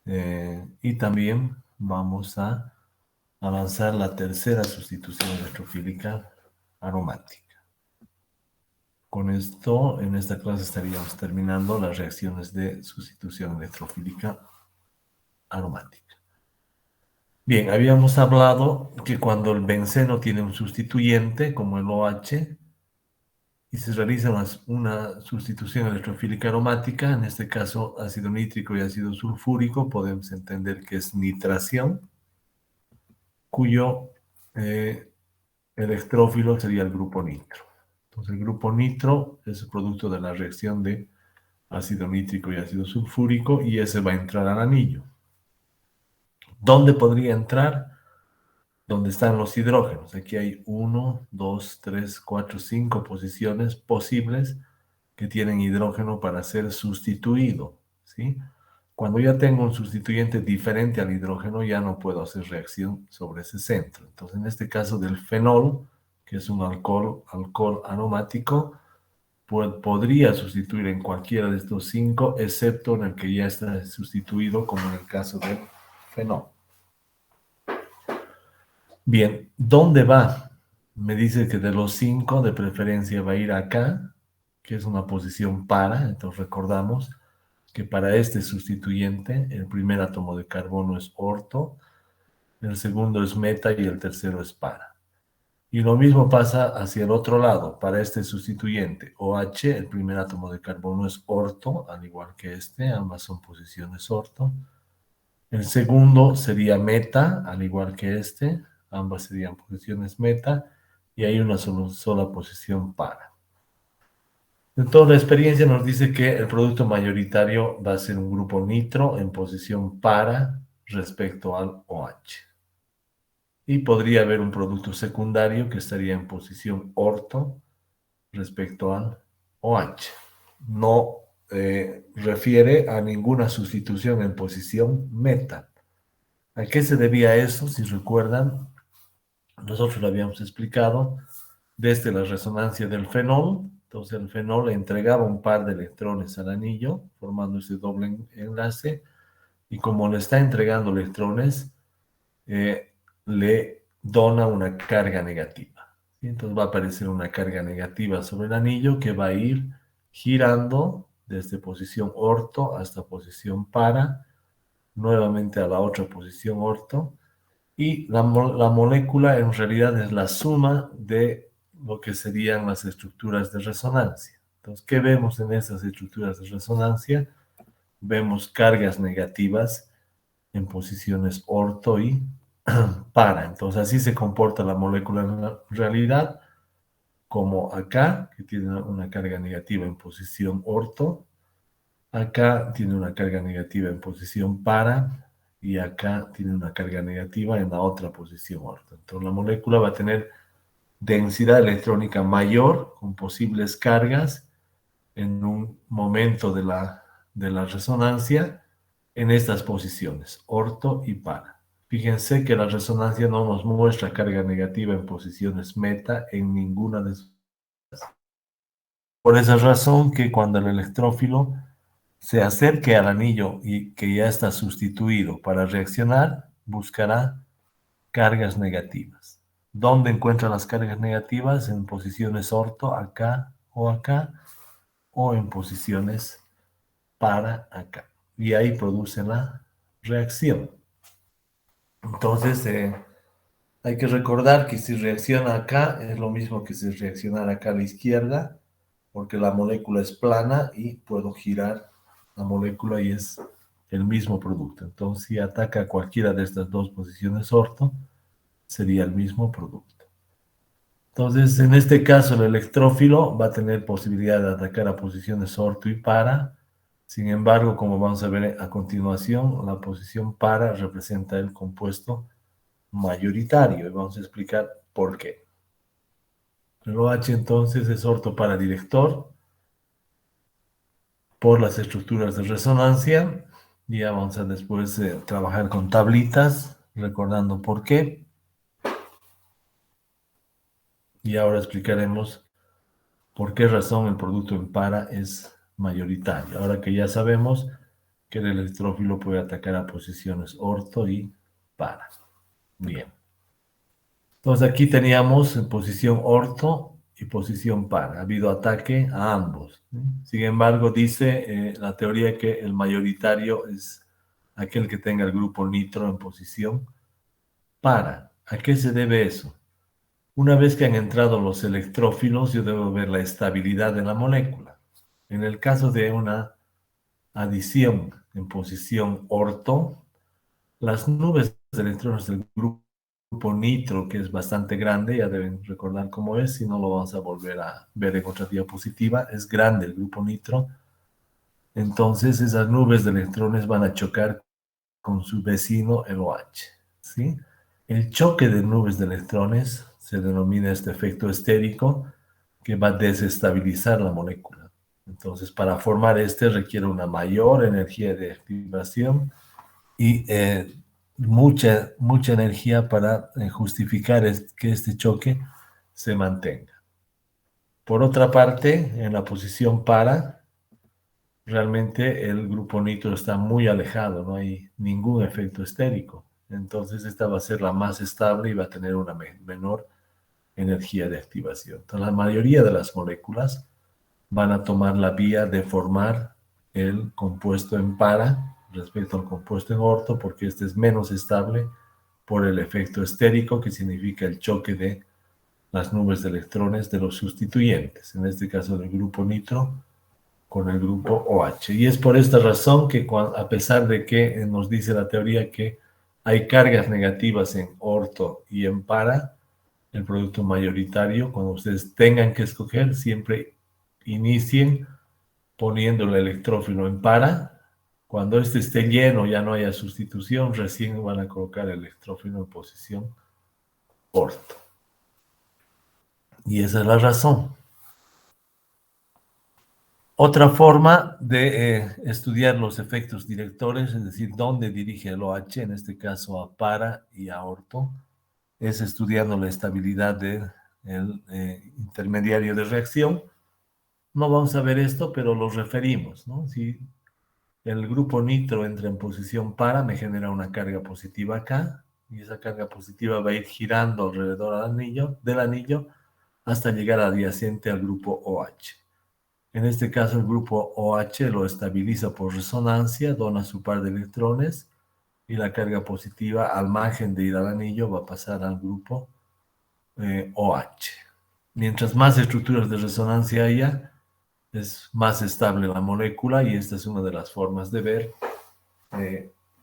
Y también vamos a avanzar la tercera sustitución electrofílica aromática. Con esto, en esta clase estaríamos terminando las reacciones de sustitución electrofílica aromática. Bien, habíamos hablado que cuando el benceno tiene un sustituyente, como el OH, y se realiza una sustitución electrofílica aromática, en este caso ácido nítrico y ácido sulfúrico, podemos entender que es nitración, cuyo electrófilo sería el grupo nitro. Entonces el grupo nitro es el producto de la reacción de ácido nítrico y ácido sulfúrico y ese va a entrar al anillo. ¿Dónde podría entrar? Donde están los hidrógenos. Aquí hay 1, 2, 3, 4, 5 posiciones posibles que tienen hidrógeno para ser sustituido, ¿sí? Cuando ya tengo un sustituyente diferente al hidrógeno, ya no puedo hacer reacción sobre ese centro. Entonces, en este caso del fenol, que es un alcohol aromático, podría sustituir en cualquiera de estos 5, excepto en el que ya está sustituido, como en el caso del fenol. Bien, ¿dónde va? Me dice que de los 5, de preferencia va a ir acá, que es una posición para. Entonces recordamos que para este sustituyente, el primer átomo de carbono es orto, el segundo es meta y el tercero es para. Y lo mismo pasa hacia el otro lado, para este sustituyente, OH, el primer átomo de carbono es orto, al igual que este, ambas son posiciones orto. El segundo sería meta, al igual que este, ambas serían posiciones meta, y hay una sola posición para. Entonces la experiencia nos dice que el producto mayoritario va a ser un grupo nitro en posición para respecto al OH. Y podría haber un producto secundario que estaría en posición orto respecto al OH. No refiere a ninguna sustitución en posición meta. ¿A qué se debía eso? Si recuerdan, nosotros lo habíamos explicado desde la resonancia del fenol. Entonces el fenol le entregaba un par de electrones al anillo, formando ese doble enlace, y como le está entregando electrones, le dona una carga negativa. ¿Sí? Entonces va a aparecer una carga negativa sobre el anillo que va a ir girando desde posición orto hasta posición para, nuevamente a la otra posición orto, y la molécula en realidad es la suma de lo que serían las estructuras de resonancia. Entonces, ¿qué vemos en esas estructuras de resonancia? Vemos cargas negativas en posiciones orto y para. Entonces, así se comporta la molécula en la realidad, como acá, que tiene una carga negativa en posición orto, acá tiene una carga negativa en posición para, y acá tiene una carga negativa en la otra posición orto. Entonces, la molécula va a tener densidad electrónica mayor, con posibles cargas, en un momento de la resonancia, en estas posiciones, orto y para. Fíjense que la resonancia no nos muestra carga negativa en posiciones meta en ninguna de sus. Por esa razón que cuando el electrófilo se acerque al anillo y que ya está sustituido para reaccionar, buscará cargas negativas. ¿Dónde encuentra las cargas negativas? En posiciones orto, acá, o en posiciones para acá. Y ahí produce la reacción. Entonces, hay que recordar que si reacciona acá, es lo mismo que si reaccionara acá a la izquierda, porque la molécula es plana y puedo girar la molécula y es el mismo producto. Entonces, si ataca cualquiera de estas dos posiciones orto, sería el mismo producto. Entonces, en este caso, el electrófilo va a tener posibilidad de atacar a posiciones orto y para. Sin embargo, como vamos a ver a continuación, la posición para representa el compuesto mayoritario. Y vamos a explicar por qué. El OH entonces es orto para director por las estructuras de resonancia. Ya vamos a después trabajar con tablitas, recordando por qué. Y ahora explicaremos por qué razón el producto en para es mayoritario. Ahora que ya sabemos que el electrófilo puede atacar a posiciones orto y para. Bien. Entonces aquí teníamos en posición orto y posición para. Ha habido ataque a ambos. Sin embargo, dice la teoría que el mayoritario es aquel que tenga el grupo nitro en posición para. ¿A qué se debe eso? Una vez que han entrado los electrófilos, yo debo ver la estabilidad de la molécula. En el caso de una adición en posición orto, las nubes de electrones del grupo nitro, que es bastante grande, ya deben recordar cómo es, si no lo vamos a volver a ver en otra diapositiva, es grande el grupo nitro, entonces esas nubes de electrones van a chocar con su vecino, el OH, ¿sí? El choque de nubes de electrones se denomina este efecto estérico, que va a desestabilizar la molécula. Entonces, para formar este requiere una mayor energía de activación y mucha energía para justificar que este choque se mantenga. Por otra parte, en la posición para, realmente el grupo nitro está muy alejado, no hay ningún efecto estérico. Entonces esta va a ser la más estable y va a tener una menor energía de activación. Entonces la mayoría de las moléculas van a tomar la vía de formar el compuesto en para respecto al compuesto en orto, porque este es menos estable por el efecto estérico, que significa el choque de las nubes de electrones de los sustituyentes, en este caso del grupo nitro con el grupo OH. Y es por esta razón que a pesar de que nos dice la teoría que hay cargas negativas en orto y en para, el producto mayoritario, cuando ustedes tengan que escoger, siempre inicien poniendo el electrófilo en para. Cuando este esté lleno, ya no haya sustitución, recién van a colocar el electrófilo en posición orto. Y esa es la razón. Otra forma de estudiar los efectos directores, es decir, dónde dirige el OH, en este caso a para y a orto, es estudiando la estabilidad del intermediario de reacción. No vamos a ver esto, pero lo referimos, ¿no? Si el grupo nitro entra en posición para, me genera una carga positiva acá, y esa carga positiva va a ir girando alrededor del anillo hasta llegar adyacente al grupo OH. En este caso, el grupo OH lo estabiliza por resonancia, dona su par de electrones, y la carga positiva, al margen de ir al anillo, va a pasar al grupo OH. Mientras más estructuras de resonancia haya, es más estable la molécula, y esta es una de las formas de ver,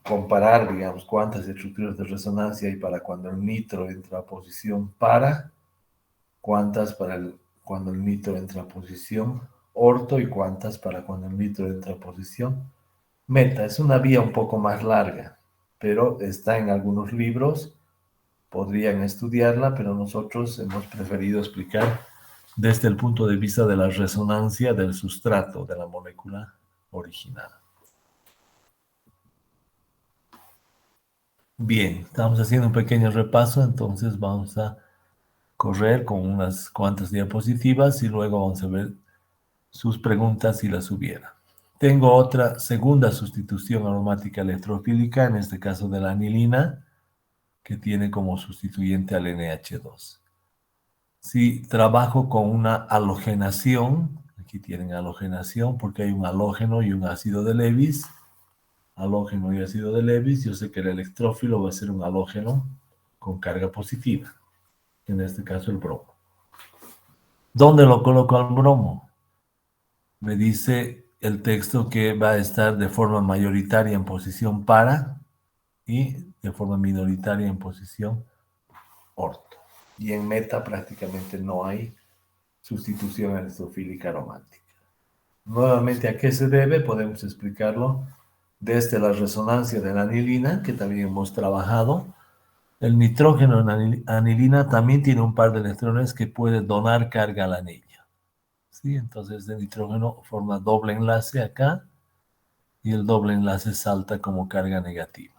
comparar, digamos, cuántas estructuras de resonancia hay para cuando el nitro entra a posición para, cuántas cuando el nitro entra a posición orto y cuántas para cuando el nitro entra a posición meta. Es una vía un poco más larga, pero está en algunos libros, podrían estudiarla, pero nosotros hemos preferido explicar desde el punto de vista de la resonancia del sustrato de la molécula original. Bien, estamos haciendo un pequeño repaso, entonces vamos a correr con unas cuantas diapositivas y luego vamos a ver sus preguntas si las hubiera. Tengo otra segunda sustitución aromática electrofílica, en este caso de la anilina, que tiene como sustituyente al NH2. Si trabajo con una halogenación, aquí tienen halogenación porque hay un halógeno y un ácido de Lewis, halógeno y ácido de Lewis, yo sé que el electrófilo va a ser un halógeno con carga positiva, en este caso el bromo. ¿Dónde lo coloco al bromo? Me dice el texto que va a estar de forma mayoritaria en posición para y de forma minoritaria en posición orto. Y en meta prácticamente no hay sustitución electrofílica aromática. Nuevamente, ¿a qué se debe? Podemos explicarlo desde la resonancia de la anilina, que también hemos trabajado. El nitrógeno en anilina también tiene un par de electrones que puede donar carga al anillo. ¿Sí? Entonces el nitrógeno forma doble enlace acá y el doble enlace salta como carga negativa.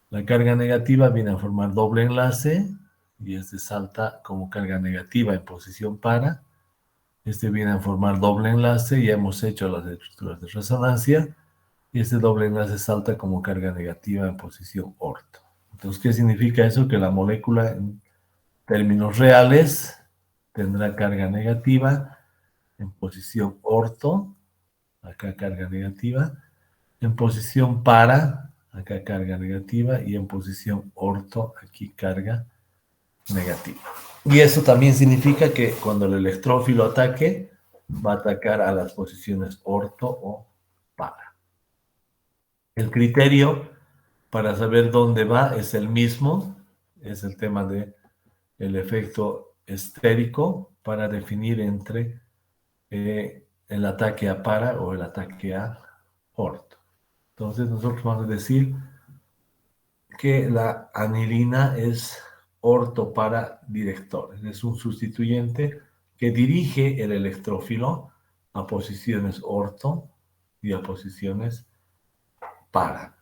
La carga negativa viene a formar doble enlace y este salta como carga negativa en posición para. Este viene a formar doble enlace y hemos hecho las estructuras de resonancia y este doble enlace salta como carga negativa en posición orto. Entonces, ¿qué significa eso? Que la molécula en términos reales tendrá carga negativa en posición orto, acá carga negativa, en posición para, acá carga negativa, y en posición orto, aquí carga negativa. Y eso también significa que cuando el electrófilo ataque, va a atacar a las posiciones orto o para. El criterio para saber dónde va es el mismo, es el tema de el efecto estérico para definir entre el ataque a para o el ataque a orto. Entonces nosotros vamos a decir que la anilina es orto para director, es un sustituyente que dirige el electrófilo a posiciones orto y a posiciones para.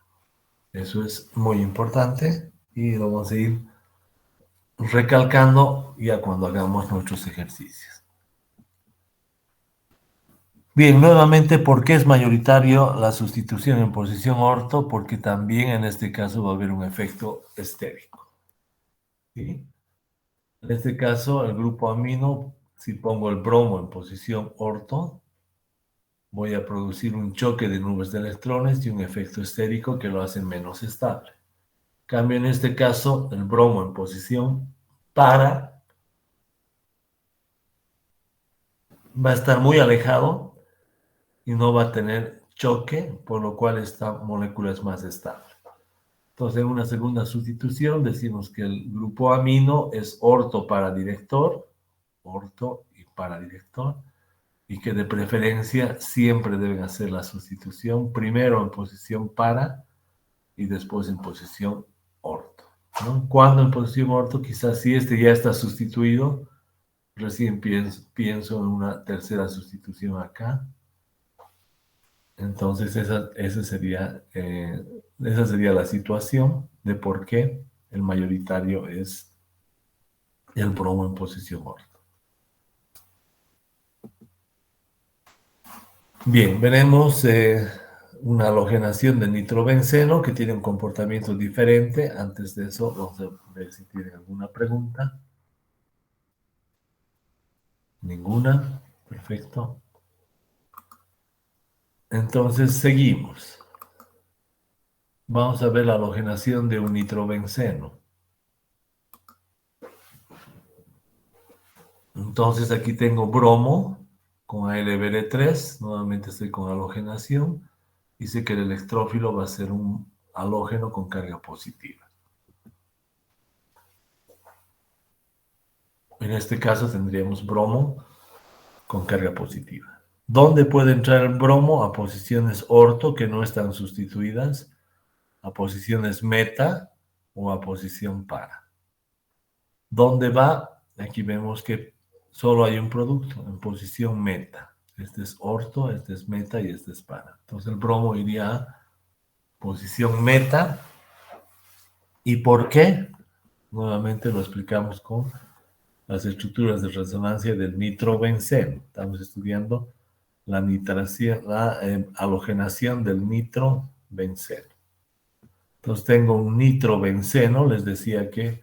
Eso es muy importante y lo vamos a ir recalcando ya cuando hagamos nuestros ejercicios. Bien, nuevamente, ¿por qué es mayoritario la sustitución en posición orto? Porque también en este caso va a haber un efecto estérico. ¿Sí? En este caso, el grupo amino, si pongo el bromo en posición orto, voy a producir un choque de nubes de electrones y un efecto estérico que lo hace menos estable. En cambio, en este caso, el bromo en posición para va a estar muy alejado y no va a tener choque, por lo cual esta molécula es más estable. Entonces, en una segunda sustitución decimos que el grupo amino es orto para director, orto y para director, y que de preferencia siempre deben hacer la sustitución primero en posición para y después en posición orto, ¿no? Cuando en posición orto, quizás si este ya está sustituido, recién pienso en una tercera sustitución acá. Entonces esa sería la situación de por qué el mayoritario es el bromo en posición orto. Bien, veremos una halogenación de nitrobenceno que tiene un comportamiento diferente. Antes de eso, vamos a ver si tienen alguna pregunta. Ninguna. Perfecto. Entonces, seguimos. Vamos a ver la halogenación de un nitrobenceno. Entonces, aquí tengo bromo con AlBr3. Nuevamente estoy con halogenación. Dice que el electrófilo va a ser un halógeno con carga positiva. En este caso tendríamos bromo con carga positiva. ¿Dónde puede entrar el bromo? A posiciones orto que no están sustituidas, a posiciones meta o a posición para. ¿Dónde va? Aquí vemos que solo hay un producto en posición meta. Este es orto, este es meta y este es para. Entonces el bromo iría a posición meta. ¿Y por qué? Nuevamente lo explicamos con las estructuras de resonancia del nitrobenceno. Estamos estudiando la halogenación del nitrobenceno. Entonces tengo un nitrobenceno, les decía que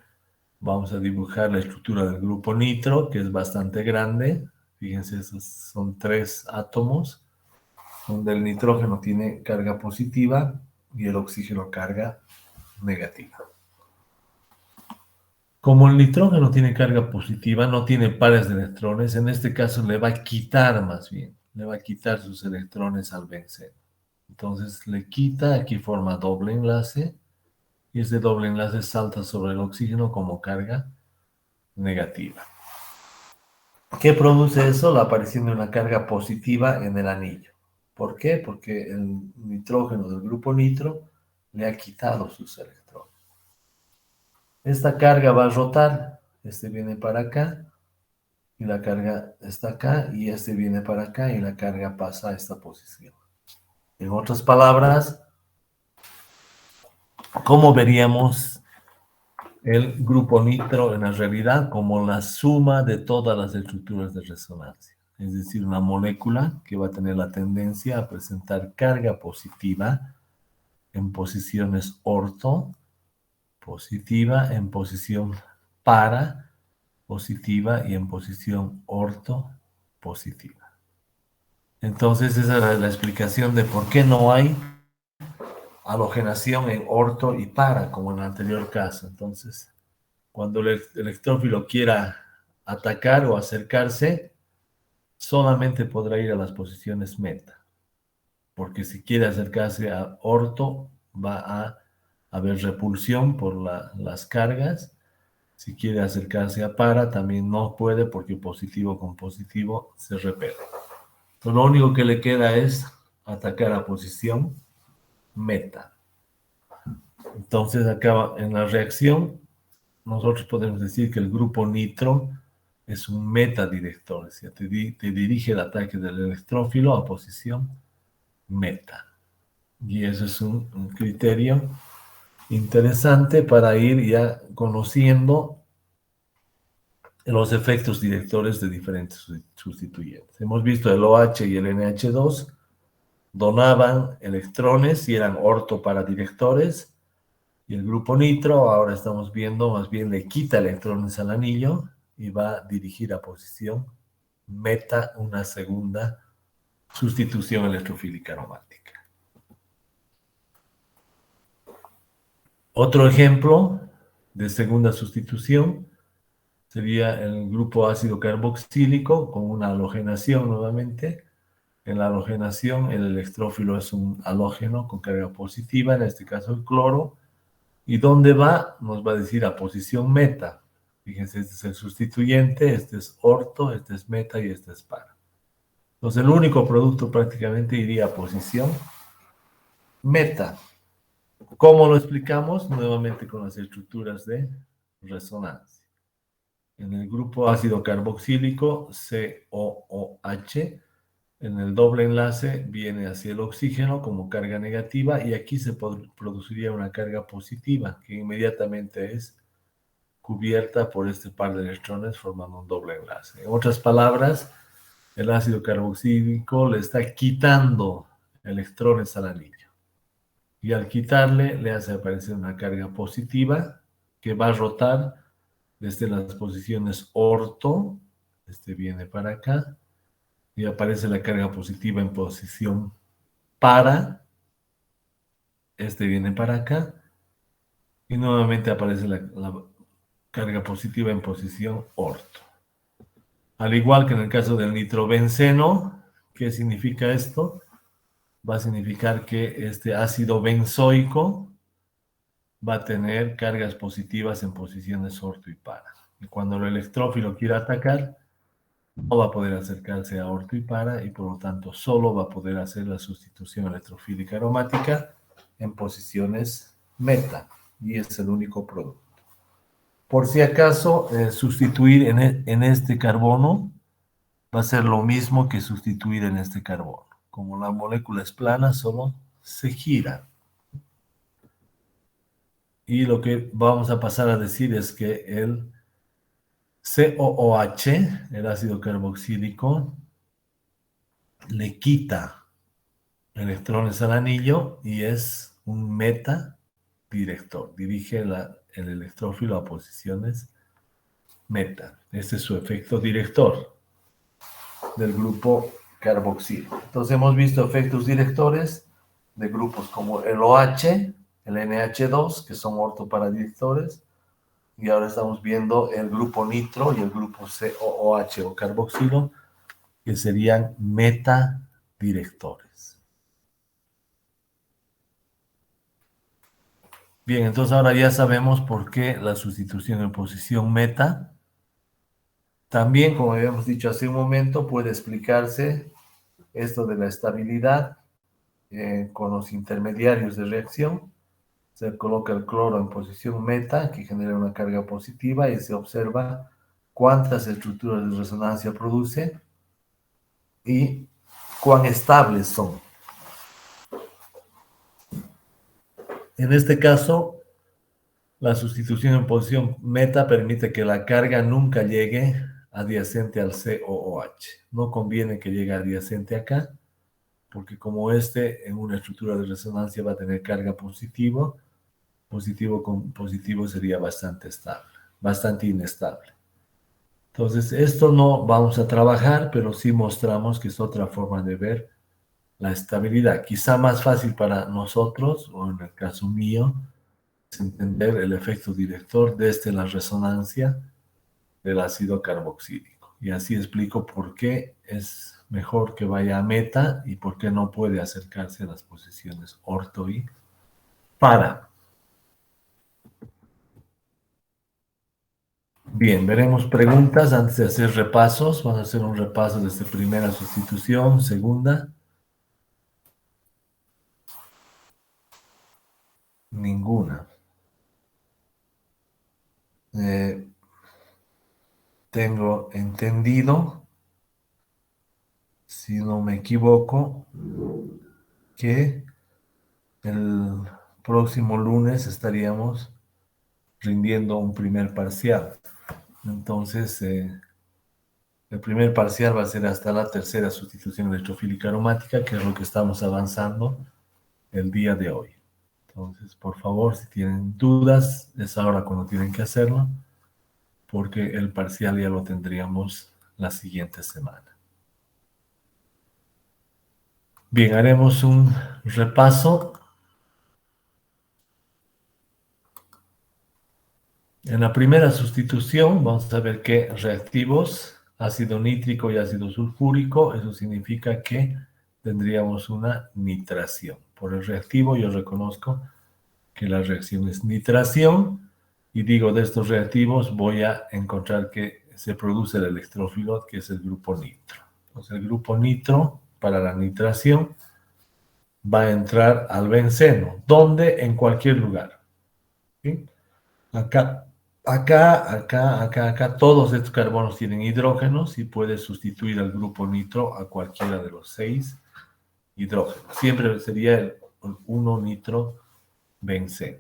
vamos a dibujar la estructura del grupo nitro, que es bastante grande. Fíjense, esos son 3 átomos, donde el nitrógeno tiene carga positiva y el oxígeno carga negativa. Como el nitrógeno tiene carga positiva, no tiene pares de electrones, en este caso le va a quitar más bien, le va a quitar sus electrones al benceno. Entonces le quita, aquí forma doble enlace, y ese doble enlace salta sobre el oxígeno como carga negativa. ¿Qué produce eso? La aparición de una carga positiva en el anillo. ¿Por qué? Porque el nitrógeno del grupo nitro le ha quitado sus electrones. Esta carga va a rotar, este viene para acá, y la carga está acá, y este viene para acá, y la carga pasa a esta posición. En otras palabras, ¿cómo veríamos el grupo nitro en la realidad? Como la suma de todas las estructuras de resonancia. es decir, una molécula que va a tener la tendencia a presentar carga positiva en posiciones orto, positiva en posición para, positiva y en posición orto, positiva. Entonces esa era la explicación de por qué no hay halogenación en orto y para, como en el anterior caso. Entonces, cuando el electrófilo quiera atacar o acercarse, solamente podrá ir a las posiciones meta, porque si quiere acercarse a orto, va a haber repulsión por las cargas. Si quiere acercarse a para, también no puede porque positivo con positivo se repele. Entonces, lo único que le queda es atacar a posición meta. Entonces, acá en la reacción, nosotros podemos decir que el grupo nitro es un metadirector, es decir, te dirige el ataque del electrófilo a posición meta. Y eso es un criterio interesante para ir ya conociendo los efectos directores de diferentes sustituyentes. Hemos visto el OH y el NH2 donaban electrones y eran ortoparadirectores, y el grupo nitro, ahora estamos viendo, más bien le quita electrones al anillo y va a dirigir a posición meta una segunda sustitución electrofílica aromática. Otro ejemplo de segunda sustitución sería el grupo ácido carboxílico con una halogenación nuevamente. En la halogenación, el electrófilo es un halógeno con carga positiva, en este caso el cloro. ¿Y dónde va? Nos va a decir a posición meta. Fíjense, este es el sustituyente, este es orto, este es meta y este es para. Entonces, el único producto prácticamente iría a posición meta. ¿Cómo lo explicamos? Nuevamente con las estructuras de resonancia. En el grupo ácido carboxílico, COOH, en el doble enlace viene hacia el oxígeno como carga negativa y aquí se produciría una carga positiva que inmediatamente es cubierta por este par de electrones formando un doble enlace. En otras palabras, el ácido carboxílico le está quitando electrones al anillo. Y al quitarle, le hace aparecer una carga positiva que va a rotar desde las posiciones orto, este viene para acá, y aparece la carga positiva en posición para, este viene para acá, y nuevamente aparece la carga positiva en posición orto. Al igual que en el caso del nitrobenceno, ¿qué significa esto? Va a significar que este ácido benzoico va a tener cargas positivas en posiciones orto y para. Y cuando el electrófilo quiera atacar, no va a poder acercarse a orto y para, y por lo tanto solo va a poder hacer la sustitución electrofílica aromática en posiciones meta, y es el único producto. Por si acaso, sustituir en este carbono va a ser lo mismo que sustituir en este carbono. Como la molécula es plana, solo se gira. Y lo que vamos a pasar a decir es que el COOH, el ácido carboxílico, le quita electrones al anillo y es un metadirector. Dirige el electrófilo a posiciones meta. Este es su efecto director del grupo carboxílico. Entonces hemos visto efectos directores de grupos como el OH, el NH2, que son ortoparadirectores, y ahora estamos viendo el grupo nitro y el grupo COOH o carboxilo, que serían metadirectores. Bien, entonces ahora ya sabemos por qué la sustitución en posición meta. También, como habíamos dicho hace un momento, puede explicarse esto de la estabilidad con los intermediarios de reacción. Se coloca el cloro en posición meta, que genera una carga positiva, y se observa cuántas estructuras de resonancia produce y cuán estables son. En este caso, la sustitución en posición meta permite que la carga nunca llegue adyacente al COOH. No conviene que llegue adyacente acá, porque como este en una estructura de resonancia va a tener carga positivo, positivo con positivo sería bastante estable, bastante inestable. Entonces, esto no vamos a trabajar, pero sí mostramos que es otra forma de ver la estabilidad. Quizá más fácil para nosotros, o en el caso mío, es entender el efecto director desde la resonancia del ácido carboxílico. Y así explico por qué es mejor que vaya a meta y por qué no puede acercarse a las posiciones orto y para. Bien, veremos preguntas antes de hacer repasos. Vamos a hacer un repaso desde primera sustitución, segunda. Ninguna. Eh, Tengo entendido, si no me equivoco, que el próximo lunes estaríamos rindiendo un primer parcial. Entonces, el primer parcial va a ser hasta la tercera sustitución electrofílica aromática, que es lo que estamos avanzando el día de hoy. Entonces, por favor, si tienen dudas, es ahora cuando tienen que hacerlo, porque el parcial ya lo tendríamos la siguiente semana. Bien, haremos un repaso. En la primera sustitución vamos a ver que reactivos, ácido nítrico y ácido sulfúrico, eso significa que tendríamos una nitración. Por el reactivo yo reconozco que la reacción es nitración y digo de estos reactivos voy a encontrar que se produce el electrófilo que es el grupo nitro. Entonces el grupo nitro para la nitración va a entrar al benceno. ¿Dónde? En cualquier lugar. ¿Sí? Acá, todos estos carbonos tienen hidrógenos y puedes sustituir al grupo nitro a cualquiera de los 6 hidrógenos. Siempre sería el 1 nitro benceno.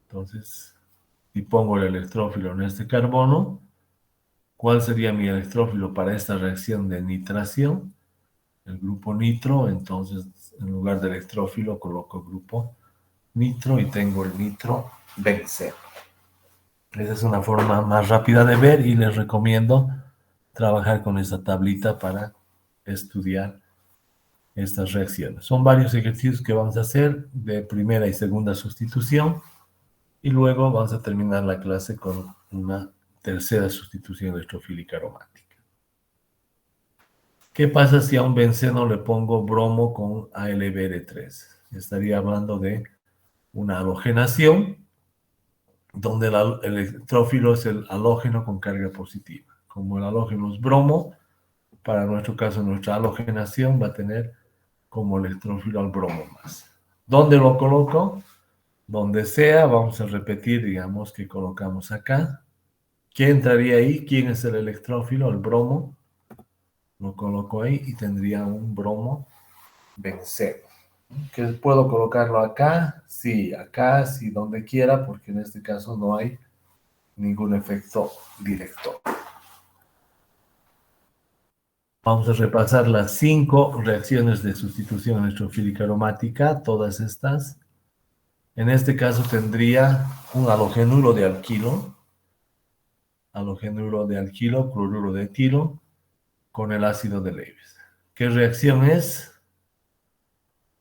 Entonces, si pongo el electrófilo en este carbono, ¿cuál sería mi electrófilo para esta reacción de nitración? El grupo nitro, entonces en lugar de electrófilo coloco el grupo nitro y tengo el nitro benceno. Esa es una forma más rápida de ver y les recomiendo trabajar con esa tablita para estudiar estas reacciones. Son varios ejercicios que vamos a hacer de primera y segunda sustitución y luego vamos a terminar la clase con una tercera sustitución electrofílica aromática. ¿Qué pasa si a un benceno le pongo bromo con AlBr3? Estaría hablando de una halogenación donde el electrófilo es el halógeno con carga positiva. Como el halógeno es bromo, para nuestro caso, nuestra halogenación va a tener como electrófilo al bromo más. ¿Dónde lo coloco? Donde sea, vamos a repetir, digamos, que colocamos acá. ¿Quién entraría ahí? ¿Quién es el electrófilo? El bromo. Lo coloco ahí y tendría un bromo benceno. ¿Que puedo colocarlo acá? Sí, donde quiera, porque en este caso no hay ningún efecto directo. Vamos a repasar las 5 reacciones de sustitución electrofílica aromática, todas estas. En este caso tendría un halogenuro de alquilo, cloruro de etilo, con el ácido de Lewis. ¿Qué reacción es?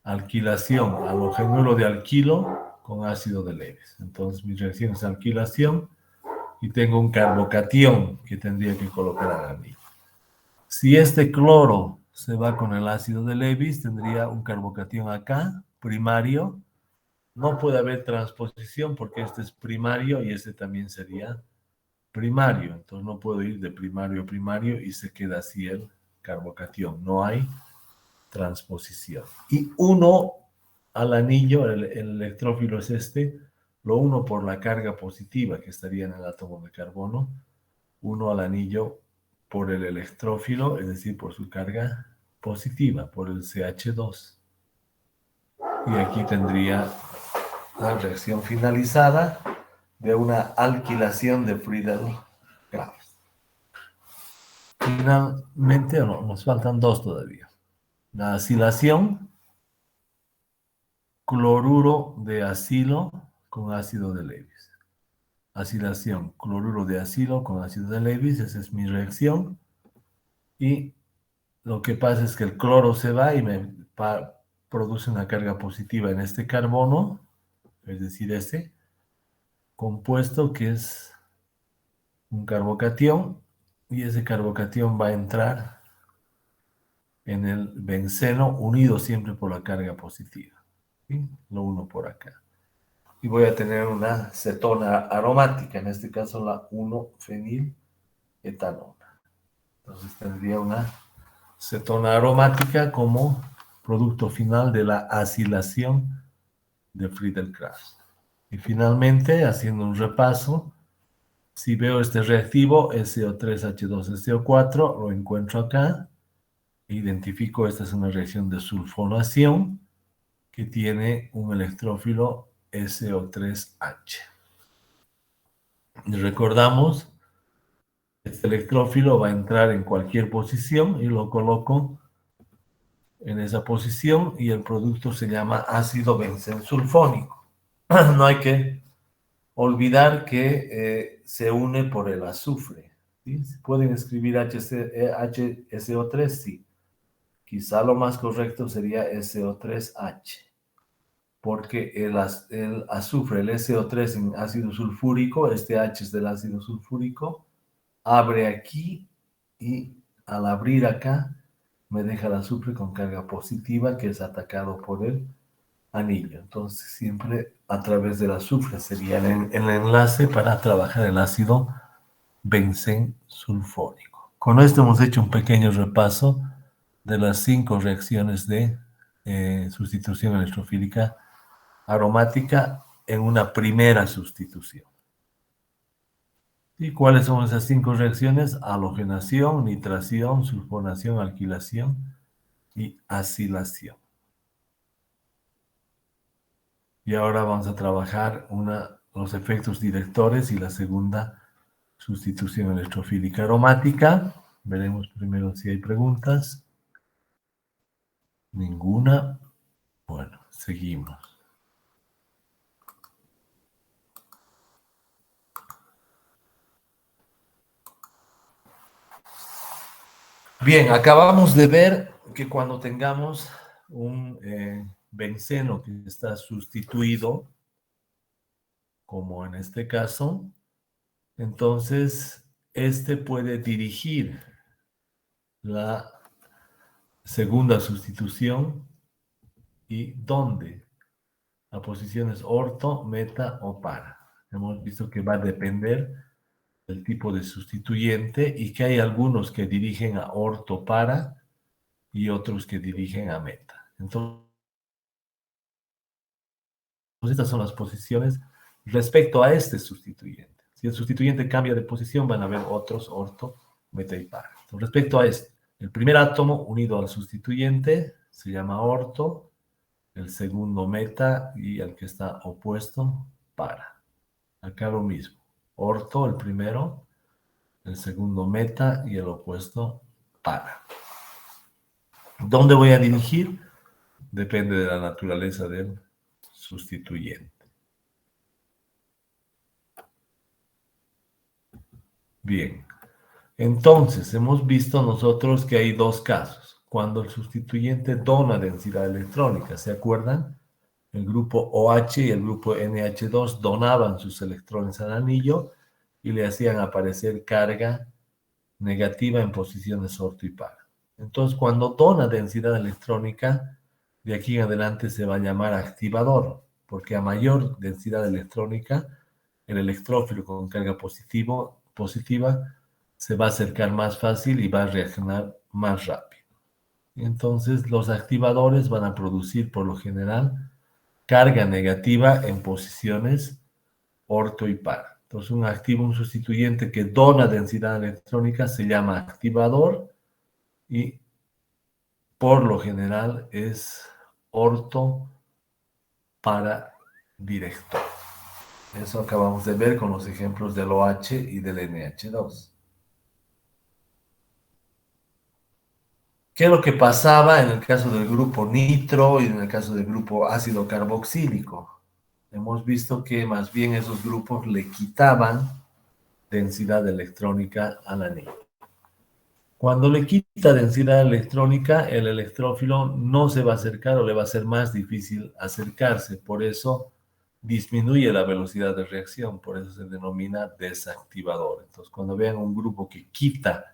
Alquilación, halogenuro de alquilo con ácido de Lewis. Entonces mi reacción es alquilación y tengo un carbocatión que tendría que colocar al anillo. Si este cloro se va con el ácido de Lewis, tendría un carbocatión acá, primario. No puede haber transposición porque este es primario y este también sería primario. Entonces no puedo ir de primario a primario y se queda así el carbocatión. No hay transposición. Y uno al anillo, el electrófilo es este, lo uno por la carga positiva que estaría en el átomo de carbono, uno al anillo por el electrófilo, es decir, por su carga positiva, por el CH2. Y aquí tendría la reacción finalizada de una alquilación de Friedel-Crafts. finalmente, no, nos faltan dos todavía. La acilación, cloruro de acilo con ácido de Lewis. Acilación, cloruro de acilo con ácido de Lewis, esa es mi reacción. Y lo que pasa es que el cloro se va y me produce una carga positiva en este carbono, es decir, este compuesto que es un carbocatión, y ese carbocatión va a entrar en el benceno unido siempre por la carga positiva. ¿Sí? Lo uno por acá. Y voy a tener una cetona aromática, en este caso la 1-feniletanona. Entonces tendría una cetona aromática como producto final de la acilación de Friedel-Crafts. Y finalmente, haciendo un repaso, si veo este reactivo SO3H2SO4, lo encuentro acá, identifico, esta es una reacción de sulfonación que tiene un electrófilo SO3H. Y recordamos, este electrófilo va a entrar en cualquier posición y lo coloco en esa posición y el producto se llama ácido benzensulfónico. No hay que olvidar que se une por el azufre. ¿Sí? ¿Pueden escribir HSO3? Sí. Quizá lo más correcto sería SO3H, porque el azufre, el SO3 en ácido sulfúrico, este H es del ácido sulfúrico, abre aquí y al abrir acá me deja el azufre con carga positiva que es atacado por el anillo. Entonces siempre a través del azufre sería el enlace para trabajar el ácido benzensulfónico. Con esto hemos hecho un pequeño repaso de las 5 reacciones de sustitución electrofílica aromática en una primera sustitución. ¿Y cuáles son esas 5 reacciones? Halogenación, nitración, sulfonación, alquilación y acilación. Y ahora vamos a trabajar los efectos directores y la segunda sustitución electrofílica aromática. Veremos primero si hay preguntas. Ninguna. Bueno, seguimos. Bien, acabamos de ver que cuando tengamos un benceno que está sustituido, como en este caso, entonces este puede dirigir la segunda sustitución y dónde, a posiciones orto, meta o para. Hemos visto que va a depender del tipo de sustituyente y que hay algunos que dirigen a orto para y otros que dirigen a meta. Entonces, estas son las posiciones respecto a este sustituyente. Si el sustituyente cambia de posición, van a haber otros orto, meta y para. Entonces, respecto a este, el primer átomo unido al sustituyente se llama orto, el segundo meta y el que está opuesto para. Acá lo mismo. Orto, el primero, el segundo meta y el opuesto para. ¿Dónde voy a dirigir? Depende de la naturaleza del sustituyente. Bien, entonces hemos visto nosotros que hay dos casos. Cuando el sustituyente dona densidad electrónica, ¿se acuerdan? El grupo OH y el grupo NH2 donaban sus electrones al anillo y le hacían aparecer carga negativa en posiciones orto y para. Entonces, cuando dona densidad electrónica, de aquí en adelante se va a llamar activador, porque a mayor densidad electrónica, el electrófilo con carga positiva se va a acercar más fácil y va a reaccionar más rápido. Entonces, los activadores van a producir por lo general carga negativa en posiciones orto y para. Entonces, un sustituyente que dona densidad electrónica se llama activador y por lo general es orto para director. Eso acabamos de ver con los ejemplos del OH y del NH2. ¿Qué es lo que pasaba en el caso del grupo nitro y en el caso del grupo ácido carboxílico? Hemos visto que más bien esos grupos le quitaban densidad electrónica al anillo. Cuando le quita densidad electrónica, el electrófilo no se va a acercar o le va a ser más difícil acercarse. Por eso disminuye la velocidad de reacción, por eso se denomina desactivador. Entonces, cuando vean un grupo que quita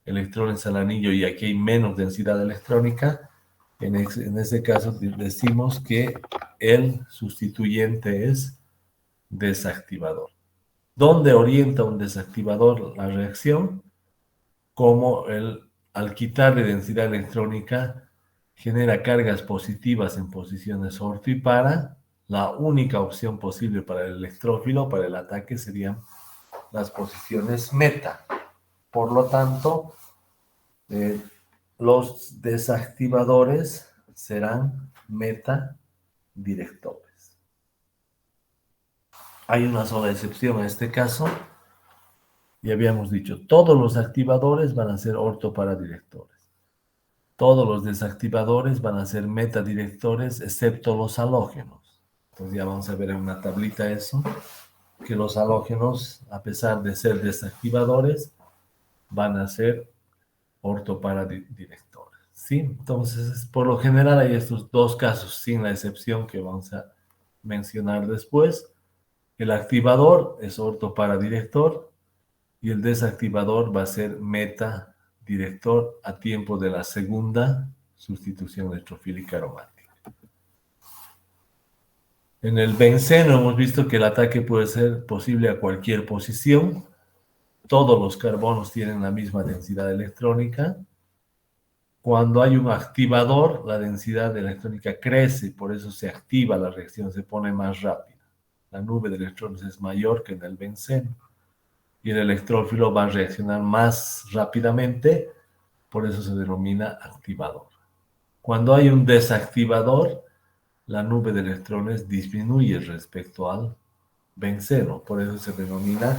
electrones al anillo y aquí hay menos densidad electrónica, en ese caso decimos que el sustituyente es desactivador. ¿Dónde orienta un desactivador la reacción? Como al quitarle densidad electrónica genera cargas positivas en posiciones orto y para. La única opción posible para el electrófilo, para el ataque, serían las posiciones meta. Por lo tanto, los desactivadores serán meta directores. Hay una sola excepción en este caso. Y habíamos dicho, todos los activadores van a ser ortoparadirectores. Todos los desactivadores van a ser metadirectores, excepto los halógenos. Entonces ya vamos a ver en una tablita eso, que los halógenos, a pesar de ser desactivadores, van a ser ortoparadirectores. ¿Sí? Entonces, por lo general hay estos dos casos, sin la excepción que vamos a mencionar después. El activador es ortoparadirector y el desactivador va a ser metadirector a tiempo de la segunda sustitución electrofílica aromática. En el benceno hemos visto que el ataque puede ser posible a cualquier posición. Todos los carbonos tienen la misma densidad electrónica. Cuando hay un activador, la densidad electrónica crece, por eso se activa la reacción, se pone más rápida. La nube de electrones es mayor que en el benceno y el electrófilo va a reaccionar más rápidamente, por eso se denomina activador. Cuando hay un desactivador, la nube de electrones disminuye respecto al benceno, por eso se denomina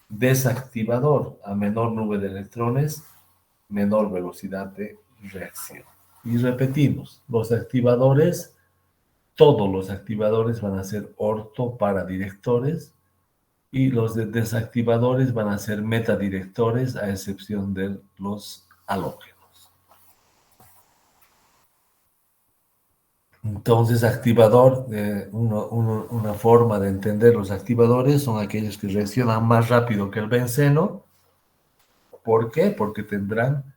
desactivador. A menor nube de electrones, menor velocidad de reacción. Y repetimos, los activadores, todos los activadores van a ser ortoparadirectores y los desactivadores van a ser metadirectores, a excepción de los halógenos. Entonces, activador, una forma de entender los activadores son aquellos que reaccionan más rápido que el benceno. ¿Por qué? Porque tendrán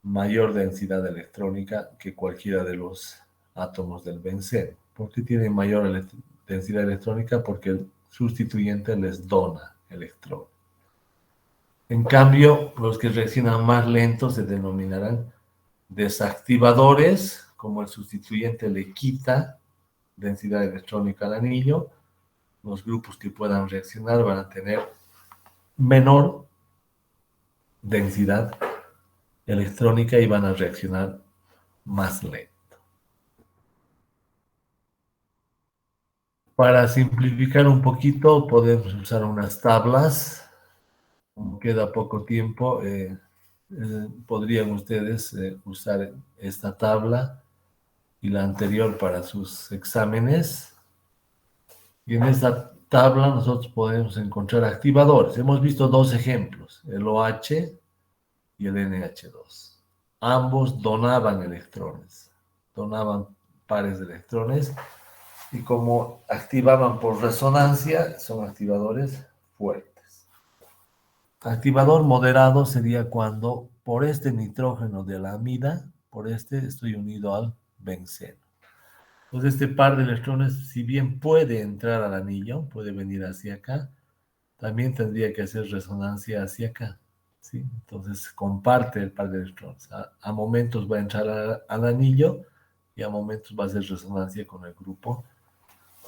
mayor densidad electrónica que cualquiera de los átomos del benceno. ¿Por qué tienen mayor densidad electrónica? Porque el sustituyente les dona electrones. En cambio, los que reaccionan más lentos se denominarán desactivadores, como el sustituyente le quita densidad electrónica al anillo. Los grupos que puedan reaccionar van a tener menor densidad electrónica y van a reaccionar más lento. Para simplificar un poquito, podemos usar unas tablas. Como queda poco tiempo, podrían ustedes usar esta tabla y la anterior para sus exámenes. Y en esta tabla nosotros podemos encontrar activadores. Hemos visto dos ejemplos, el OH y el NH2. Ambos donaban electrones, donaban pares de electrones y como activaban por resonancia, son activadores fuertes. Activador moderado sería cuando por este nitrógeno de la amida, por este estoy unido al benceno. Entonces este par de electrones, si bien puede entrar al anillo, puede venir hacia acá, también tendría que hacer resonancia hacia acá. ¿Sí? Entonces comparte el par de electrones. A momentos va a entrar al anillo y a momentos va a hacer resonancia con el grupo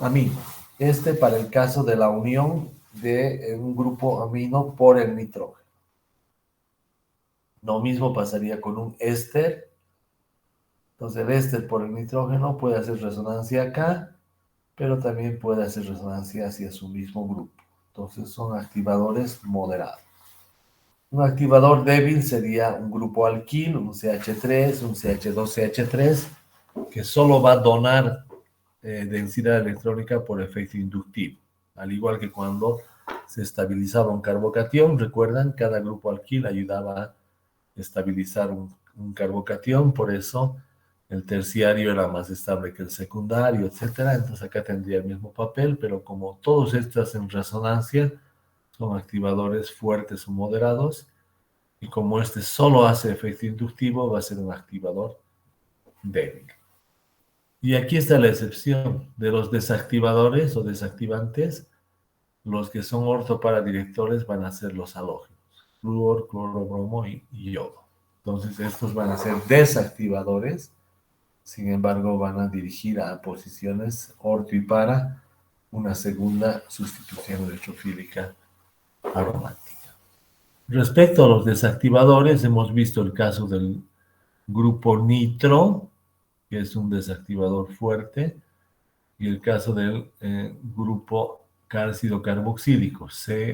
amino. Este para el caso de la unión de un grupo amino por el nitrógeno. Lo mismo pasaría con un éster. Entonces el éster por el nitrógeno puede hacer resonancia acá, pero también puede hacer resonancia hacia su mismo grupo. Entonces son activadores moderados. Un activador débil sería un grupo alquil, un CH3, un CH2CH3, que solo va a donar densidad electrónica por efecto inductivo. Al igual que cuando se estabilizaba un carbocatión, recuerdan, cada grupo alquil ayudaba a estabilizar un carbocatión, por eso el terciario era más estable que el secundario, etcétera. Entonces acá tendría el mismo papel, pero como todos estos en resonancia son activadores fuertes o moderados, y como este solo hace efecto inductivo, va a ser un activador débil. Y aquí está la excepción de los desactivadores o desactivantes. Los que son ortoparadirectores van a ser los halógenos, flúor, cloro, bromo y yodo. Entonces estos van a ser desactivadores, sin embargo van a dirigir a posiciones orto y para una segunda sustitución electrofílica aromática. Respecto a los desactivadores, hemos visto el caso del grupo nitro, que es un desactivador fuerte, y el caso del grupo ácido carboxílico,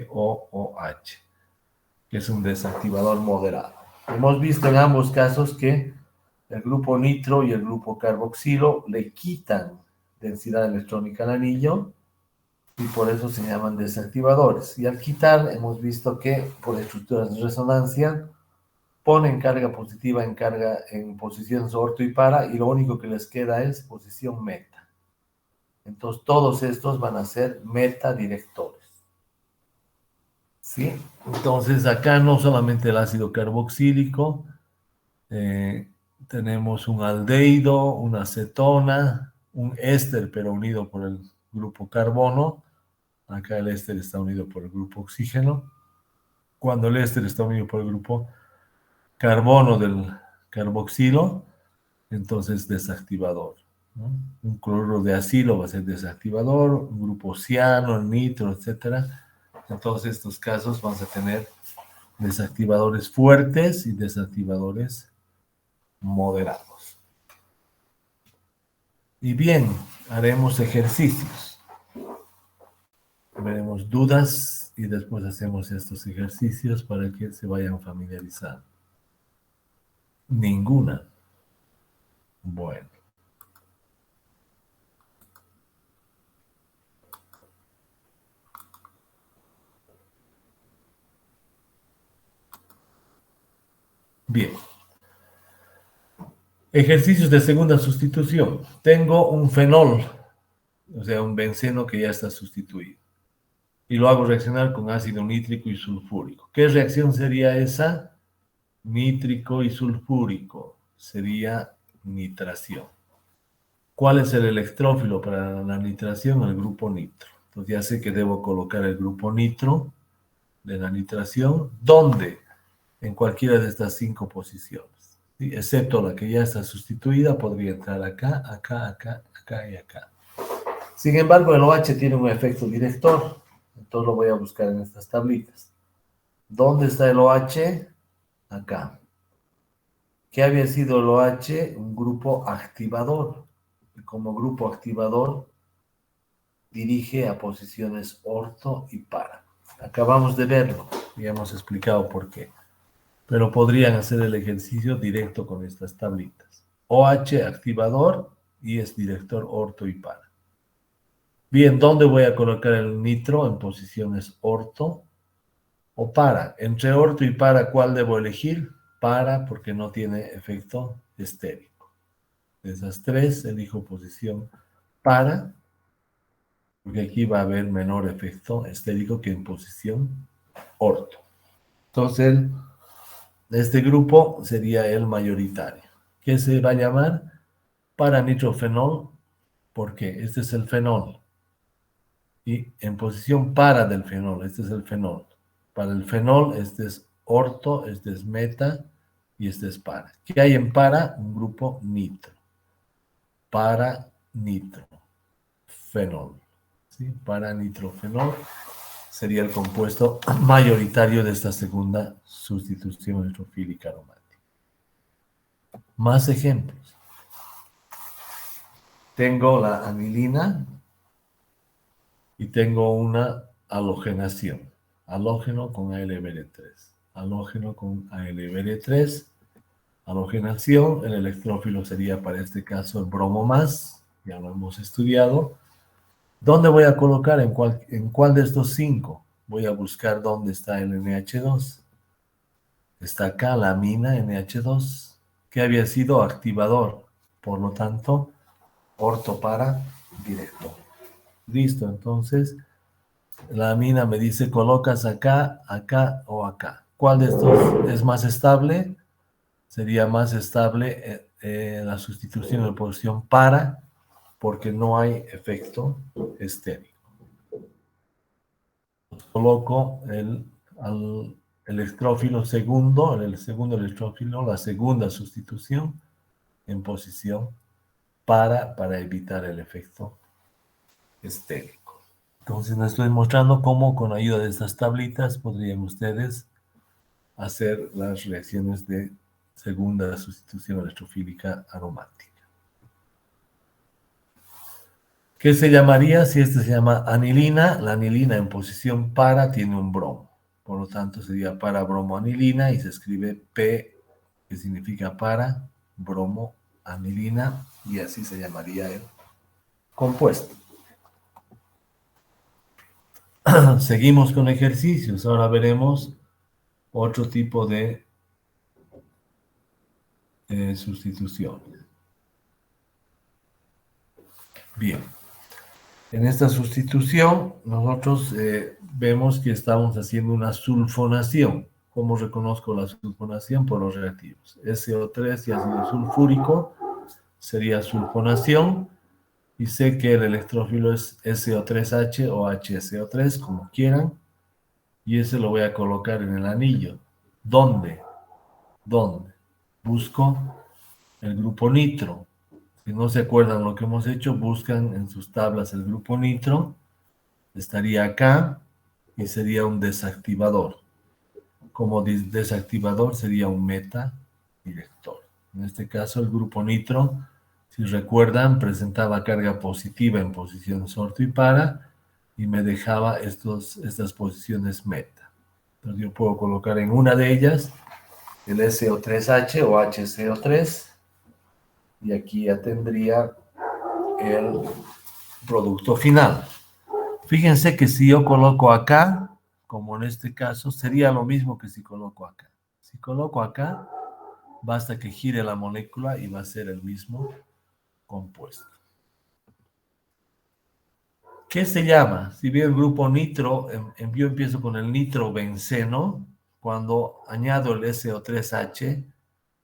COOH, que es un desactivador moderado. Hemos visto en ambos casos que el grupo nitro y el grupo carboxilo le quitan densidad electrónica al anillo y por eso se llaman desactivadores. Y al quitar, hemos visto que por estructuras de resonancia ponen carga positiva en posiciones orto y para, y lo único que les queda es posición meta. Entonces todos estos van a ser metadirectores. ¿Sí? Entonces acá no solamente el ácido carboxílico, eh, tenemos un aldehído, una acetona, un éster, pero unido por el grupo carbono. Acá el éster está unido por el grupo oxígeno. Cuando el éster está unido por el grupo carbono del carboxilo, entonces desactivador, ¿no? Un cloruro de acilo va a ser desactivador, un grupo ciano, el nitro, etcétera. En todos estos casos vamos a tener desactivadores fuertes y desactivadores moderados. Y bien, haremos ejercicios. Veremos dudas y después hacemos estos ejercicios para que se vayan familiarizando. Ninguna. Bueno. Bien. Ejercicios de segunda sustitución. Tengo un fenol, o sea, un benceno que ya está sustituido. Y lo hago reaccionar con ácido nítrico y sulfúrico. ¿Qué reacción sería esa? Nítrico y sulfúrico. Sería nitración. ¿Cuál es el electrófilo para la nitración? El grupo nitro. Entonces ya sé que debo colocar el grupo nitro de la nitración. ¿Dónde? En cualquiera de estas 5 posiciones. ¿Sí? Excepto la que ya está sustituida, podría entrar acá, acá, acá, acá y acá. Sin embargo, el OH tiene un efecto director. Entonces lo voy a buscar en estas tablitas. ¿Dónde está el OH? Acá. ¿Qué había sido el OH? Un grupo activador. Y como grupo activador dirige a posiciones orto y para. Acabamos de verlo y hemos explicado por qué. Pero podrían hacer el ejercicio directo con estas tablitas. OH activador y es director orto y para. Bien, ¿dónde voy a colocar el nitro? En posiciones orto o para. Entre orto y para, ¿cuál debo elegir? Para, porque no tiene efecto estérico. De esas 3, elijo posición para, porque aquí va a haber menor efecto estérico que en posición orto. Entonces, este grupo sería el mayoritario. ¿Qué se va a llamar? Para-nitrofenol, porque este es el fenol. Y en posición para del fenol, este es el fenol. Para el fenol, este es orto, este es meta y este es para. ¿Qué hay en para? Un grupo nitro. Para nitro. Fenol. ¿Sí? Para nitrofenol sería el compuesto mayoritario de esta segunda sustitución electrofílica aromática. Más ejemplos. Tengo la anilina y tengo una halogenación. Halógeno con AlBr3. halógeno con AlBr3, halogenación. El electrófilo sería para este caso el bromo más, ya lo hemos estudiado. ¿Dónde voy a colocar? ¿En cuál de estos 5? Voy a buscar dónde está el NH2. Está acá la amina NH2, que había sido activador, por lo tanto, orto para directo. Listo, entonces, la amina me dice, colocas acá, acá o acá. ¿Cuál de estos es más estable? Sería más estable la sustitución de posición para, porque no hay efecto estéril. Coloco al electrófilo segundo, el segundo electrófilo, la segunda sustitución en posición para evitar el efecto estérico. Entonces les estoy mostrando cómo con ayuda de estas tablitas podrían ustedes hacer las reacciones de segunda sustitución electrofílica aromática. ¿Qué se llamaría si este se llama anilina? La anilina en posición para tiene un bromo. Por lo tanto, sería para bromoanilina y se escribe P, que significa para bromoanilina, y así se llamaría el compuesto. Seguimos con ejercicios. Ahora veremos otro tipo de sustituciones. Bien. En esta sustitución, nosotros vemos que estamos haciendo una sulfonación. ¿Cómo reconozco la sulfonación? Por los reactivos. SO3 y ácido sulfúrico sería sulfonación. Y sé que el electrófilo es SO3H o HSO3, como quieran. Y ese lo voy a colocar en el anillo. ¿Dónde? ¿Dónde? Busco el grupo nitro. Si no se acuerdan lo que hemos hecho, buscan en sus tablas el grupo nitro. Estaría acá y sería un desactivador. Como desactivador sería un meta director. En este caso, el grupo nitro, si recuerdan, presentaba carga positiva en posición orto y para, y me dejaba estas posiciones meta. Entonces yo puedo colocar en una de ellas el SO3H o HCO3, y aquí ya tendría el producto final. Fíjense que si yo coloco acá, como en este caso, sería lo mismo que si coloco acá. Si coloco acá, basta que gire la molécula y va a ser el mismo compuesto. ¿Qué se llama? Si bien el grupo nitro, yo empiezo con el nitrobenceno, cuando añado el SO3H,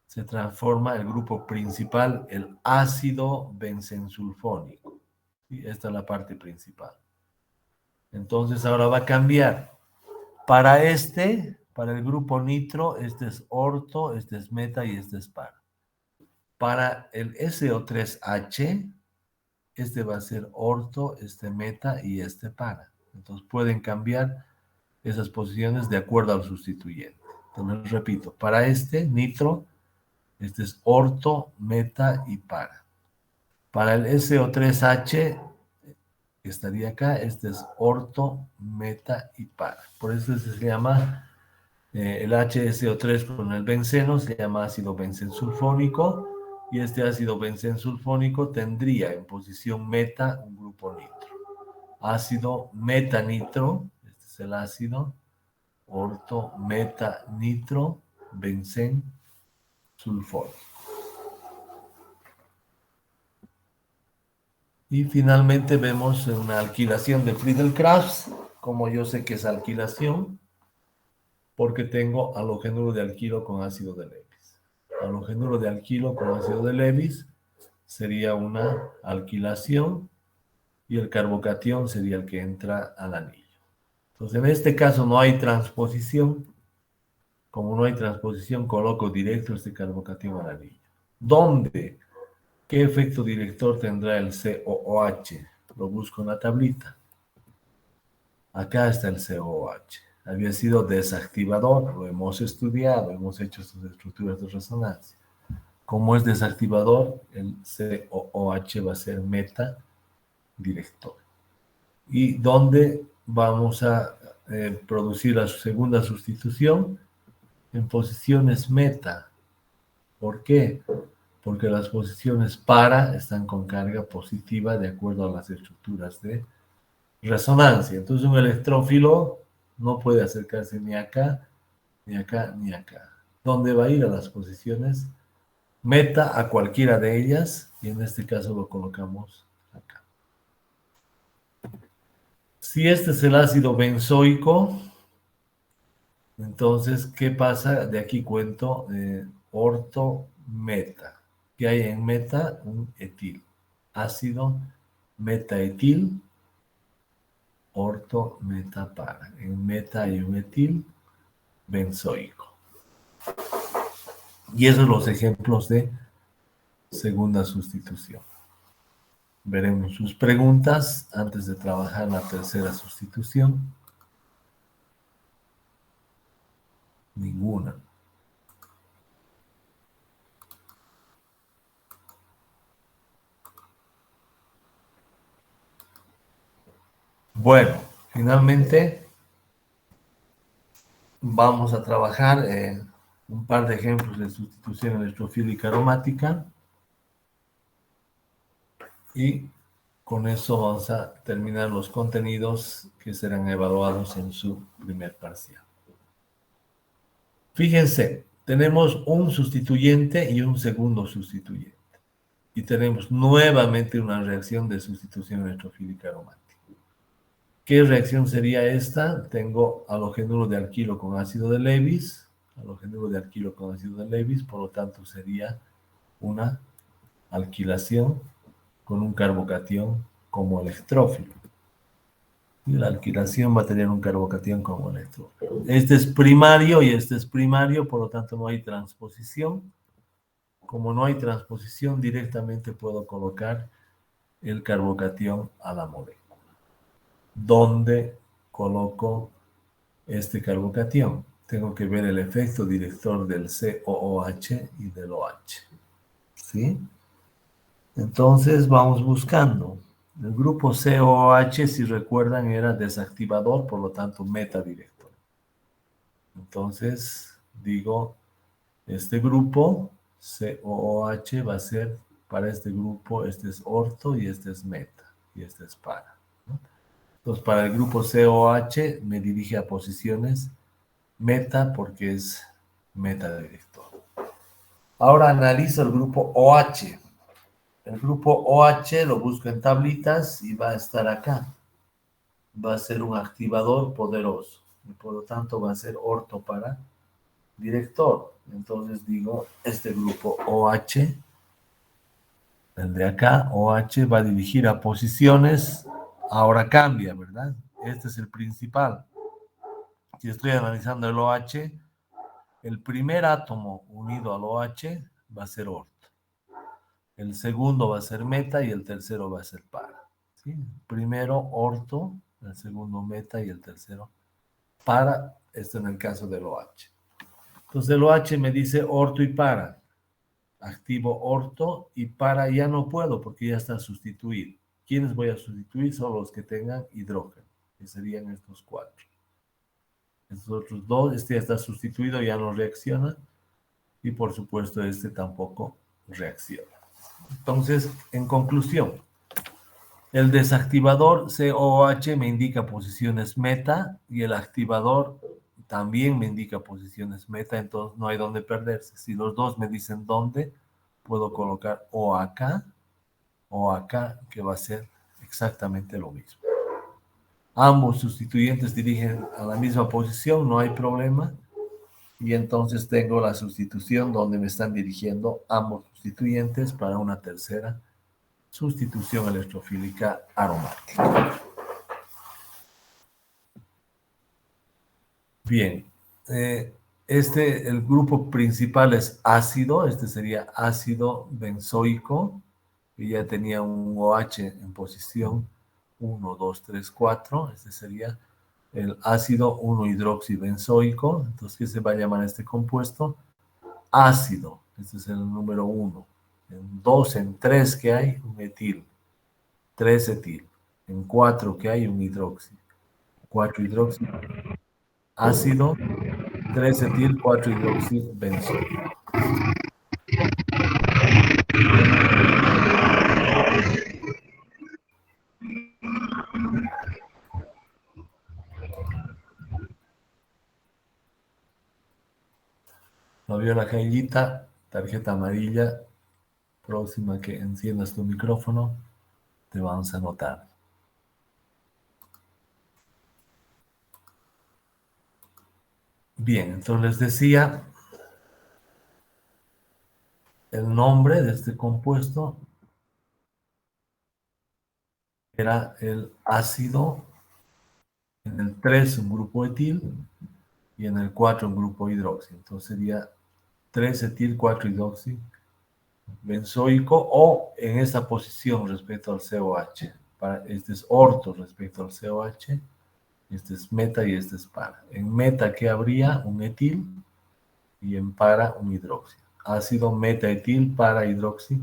se transforma el grupo principal, el ácido benzensulfónico. ¿Sí? Esta es la parte principal. Entonces ahora va a cambiar. Para el grupo nitro, este es orto, este es meta y este es para. Para el SO3H, este va a ser orto, este meta y este para. Entonces pueden cambiar esas posiciones de acuerdo al sustituyente. Entonces repito, para este nitro, este es orto, meta y para. Para el SO3H, que estaría acá, este es orto, meta y para. Por eso se llama el HSO3 con el benceno, se llama ácido benzensulfónico, y este ácido benzensulfónico tendría en posición meta un grupo nitro. Ácido metanitro, este es el ácido, orto metanitro, benzensulfónico. Y finalmente vemos una alquilación de Friedel-Crafts. Como yo sé que es alquilación, porque tengo halogenuro de alquilo con ácido de Lewis. Halogenuro de alquilo con ácido de Lewis sería una alquilación y el carbocatión sería el que entra al anillo. Entonces, en este caso no hay transposición. Como no hay transposición, coloco directo este carbocatión al anillo. ¿Dónde? ¿Qué efecto director tendrá el COOH? Lo busco en la tablita. Acá está el COOH. Había sido desactivador, lo hemos estudiado, hemos hecho sus estructuras de resonancia. Como es desactivador, el COOH va a ser meta director. ¿Y dónde vamos a producir la segunda sustitución? en posiciones meta. ¿Por qué? Porque las posiciones para están con carga positiva de acuerdo a las estructuras de resonancia. Entonces un electrófilo no puede acercarse ni acá, ni acá, ni acá. ¿Dónde va a ir? A las posiciones meta, a cualquiera de ellas, y en este caso lo colocamos acá. Si este es el ácido benzoico, entonces, ¿qué pasa? De aquí cuento orto-meta. ¿Qué hay en meta? Un etil. Ácido metaetil, orto-meta-para. En meta hay un etil benzoico. Y esos son los ejemplos de segunda sustitución. Veremos sus preguntas antes de trabajar la tercera sustitución. Ninguna. Bueno, finalmente vamos a trabajar un par de ejemplos de sustitución electrofílica aromática y con eso vamos a terminar los contenidos que serán evaluados en su primer parcial. Fíjense, tenemos un sustituyente y un segundo sustituyente. Y tenemos nuevamente una reacción de sustitución electrofílica aromática. ¿Qué reacción sería esta? Tengo halogenuro de alquilo con ácido de Lewis, halogenuro de alquilo con ácido de Lewis, por lo tanto sería una alquilación con un carbocatión como electrófilo. Y la alquilación va a tener un carbocatión como electrófilo. Este es primario y este es primario, por lo tanto no hay transposición. Como no hay transposición, directamente puedo colocar el carbocatión a la molécula. ¿Dónde coloco este carbocatión? Tengo que ver el efecto director del COOH y del OH. ¿Sí? Entonces vamos buscando. El grupo COOH, si recuerdan, era desactivador, por lo tanto metadirector. Entonces digo, este grupo COOH va a ser para este grupo, este es orto y este es meta y este es para, ¿no? Entonces para el grupo COOH me dirige a posiciones meta porque es metadirector. Ahora analizo el grupo OH. El grupo OH lo busco en tablitas y va a estar acá. Va a ser un activador poderoso y por lo tanto va a ser orto para director. Entonces digo, este grupo OH, el de acá, OH, va a dirigir a posiciones. Ahora cambia, ¿verdad? Este es el principal. Si estoy analizando el OH, el primer átomo unido al OH va a ser orto. El segundo va a ser meta y el tercero va a ser para. ¿Sí? Primero orto, el segundo meta y el tercero para. Esto en el caso del OH. Entonces el OH me dice orto y para. Activo orto y para ya no puedo porque ya está sustituido. ¿Quiénes voy a sustituir? Son los que tengan hidrógeno, que serían estos cuatro. Estos otros dos, este ya está sustituido, ya no reacciona. Y por supuesto este tampoco reacciona. Entonces, en conclusión, el desactivador COOH me indica posiciones meta y el activador también me indica posiciones meta, entonces no hay dónde perderse. Si los dos me dicen dónde, puedo colocar o acá, que va a ser exactamente lo mismo. Ambos sustituyentes dirigen a la misma posición, no hay problema. Y entonces tengo la sustitución donde me están dirigiendo ambos sustituyentes para una tercera sustitución electrofílica aromática. Bien, el grupo principal es ácido, este sería ácido benzoico, que ya tenía un OH en posición 1, 2, 3, 4, este sería el ácido 1-hidroxibenzoico, entonces, ¿qué se va a llamar este compuesto? Ácido, este es el número 1. En 2, en 3 que hay, un etil, 3 etil. En 4 que hay, un hidroxi, 4 hidroxi. Ácido 3-etil 4-hidroxibenzoico. ¿No vio la caillita? Tarjeta amarilla. Próxima que enciendas tu micrófono, te vamos a anotar. Bien, entonces les decía, el nombre de este compuesto era el ácido, en el 3 un grupo etil y en el 4 un grupo hidroxi. Entonces sería 3-etil 4-hidroxi benzoico o en esta posición respecto al COH. Este es orto respecto al COH, este es meta y este es para. En meta, ¿qué habría? Un etil y en para un hidróxido. Ácido metaetil para hidroxi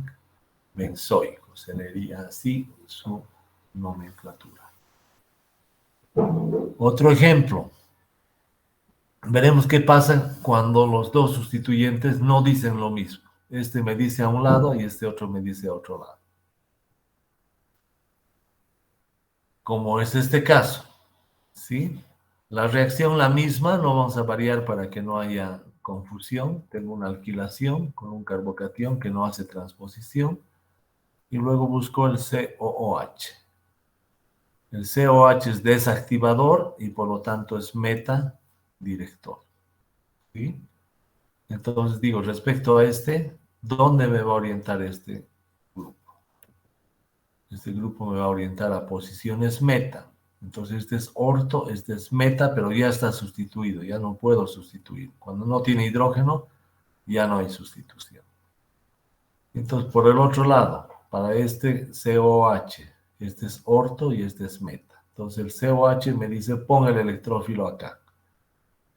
benzoico. Se leería así su nomenclatura. Otro ejemplo. Veremos qué pasa cuando los dos sustituyentes no dicen lo mismo. Este me dice a un lado y este otro me dice a otro lado. Como es este caso, ¿sí? La reacción la misma, no vamos a variar para que no haya confusión. Tengo una alquilación con un carbocatión que no hace transposición y luego busco el COOH. El COH es desactivador y por lo tanto es meta director. ¿Sí? Entonces digo, respecto a este, ¿dónde me va a orientar este grupo? Este grupo me va a orientar a posiciones meta. Entonces este es orto, este es meta, pero ya está sustituido, ya no puedo sustituir. Cuando no tiene hidrógeno, ya no hay sustitución. Entonces, por el otro lado, para este COH, este es orto y este es meta. Entonces el COH me dice, pon el electrófilo acá,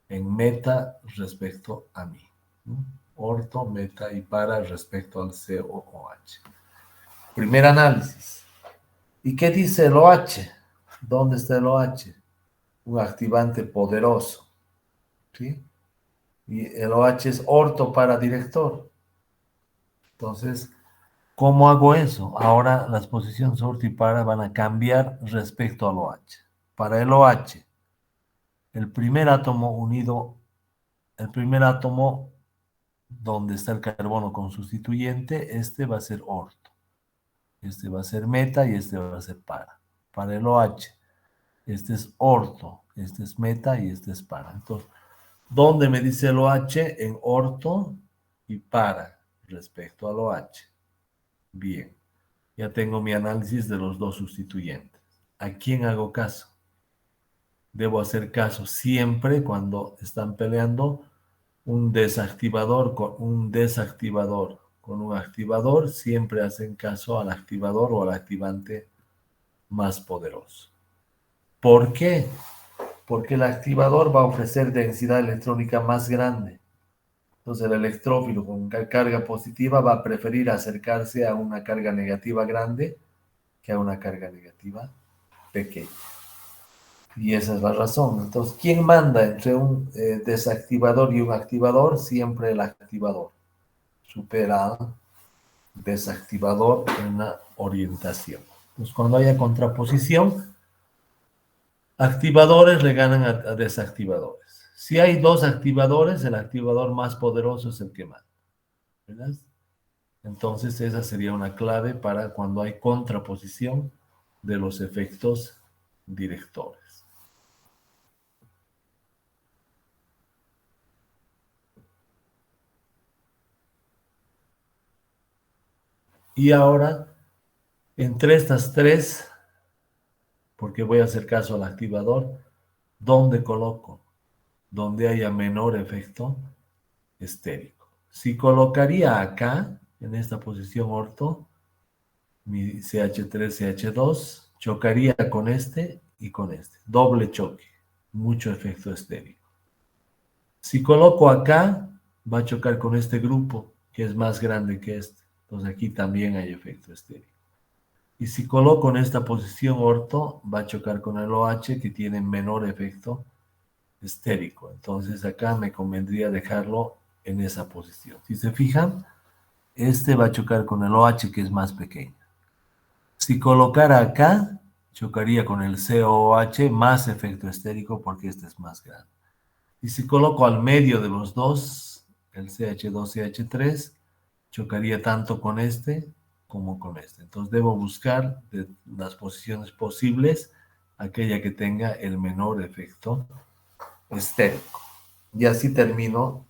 en meta respecto a mí. Orto, meta y para respecto al COH. Primer análisis. ¿Y qué dice el OH? ¿Dónde está el OH? Un activante poderoso. ¿Sí? Y el OH es orto para director. Entonces, ¿cómo hago eso? Ahora las posiciones orto y para van a cambiar respecto al OH. Para el OH, el primer átomo unido, el primer átomo donde está el carbono con sustituyente, este va a ser orto. Este va a ser meta y este va a ser para. Para el OH, este es orto, este es meta y este es para. Entonces, ¿dónde me dice el OH? En orto y para respecto al OH. Bien, ya tengo mi análisis de los dos sustituyentes. ¿A quién hago caso? Debo hacer caso siempre cuando están peleando un desactivador con un desactivador. Con un activador siempre hacen caso al activador o al activante más poderoso. ¿Por qué? Porque el activador va a ofrecer densidad electrónica más grande. Entonces el electrófilo con carga positiva va a preferir acercarse a una carga negativa grande que a una carga negativa pequeña. Y esa es la razón. Entonces, ¿quién manda entre un desactivador y un activador? Siempre el activador. Supera al desactivador en la orientación. Entonces, cuando haya contraposición, activadores le ganan a desactivadores. Si hay dos activadores, el activador más poderoso es el que manda. ¿Verdad? Entonces, esa sería una clave para cuando hay contraposición de los efectos directores. Y ahora, entre estas tres, porque voy a hacer caso al activador, ¿dónde coloco? Donde haya menor efecto estérico. Si colocaría acá, en esta posición orto, mi CH3, CH2, chocaría con este y con este. Doble choque, mucho efecto estérico. Si coloco acá, va a chocar con este grupo, que es más grande que este. Entonces aquí también hay efecto estérico. Y si coloco en esta posición orto, va a chocar con el OH, que tiene menor efecto estérico. Entonces acá me convendría dejarlo en esa posición. Si se fijan, este va a chocar con el OH que es más pequeño. Si colocara acá, chocaría con el COH más efecto estérico porque este es más grande. Y si coloco al medio de los dos, el CH2, CH3, chocaría tanto con este como con este. Entonces debo buscar de las posiciones posibles aquella que tenga el menor efecto estérico. Y así termino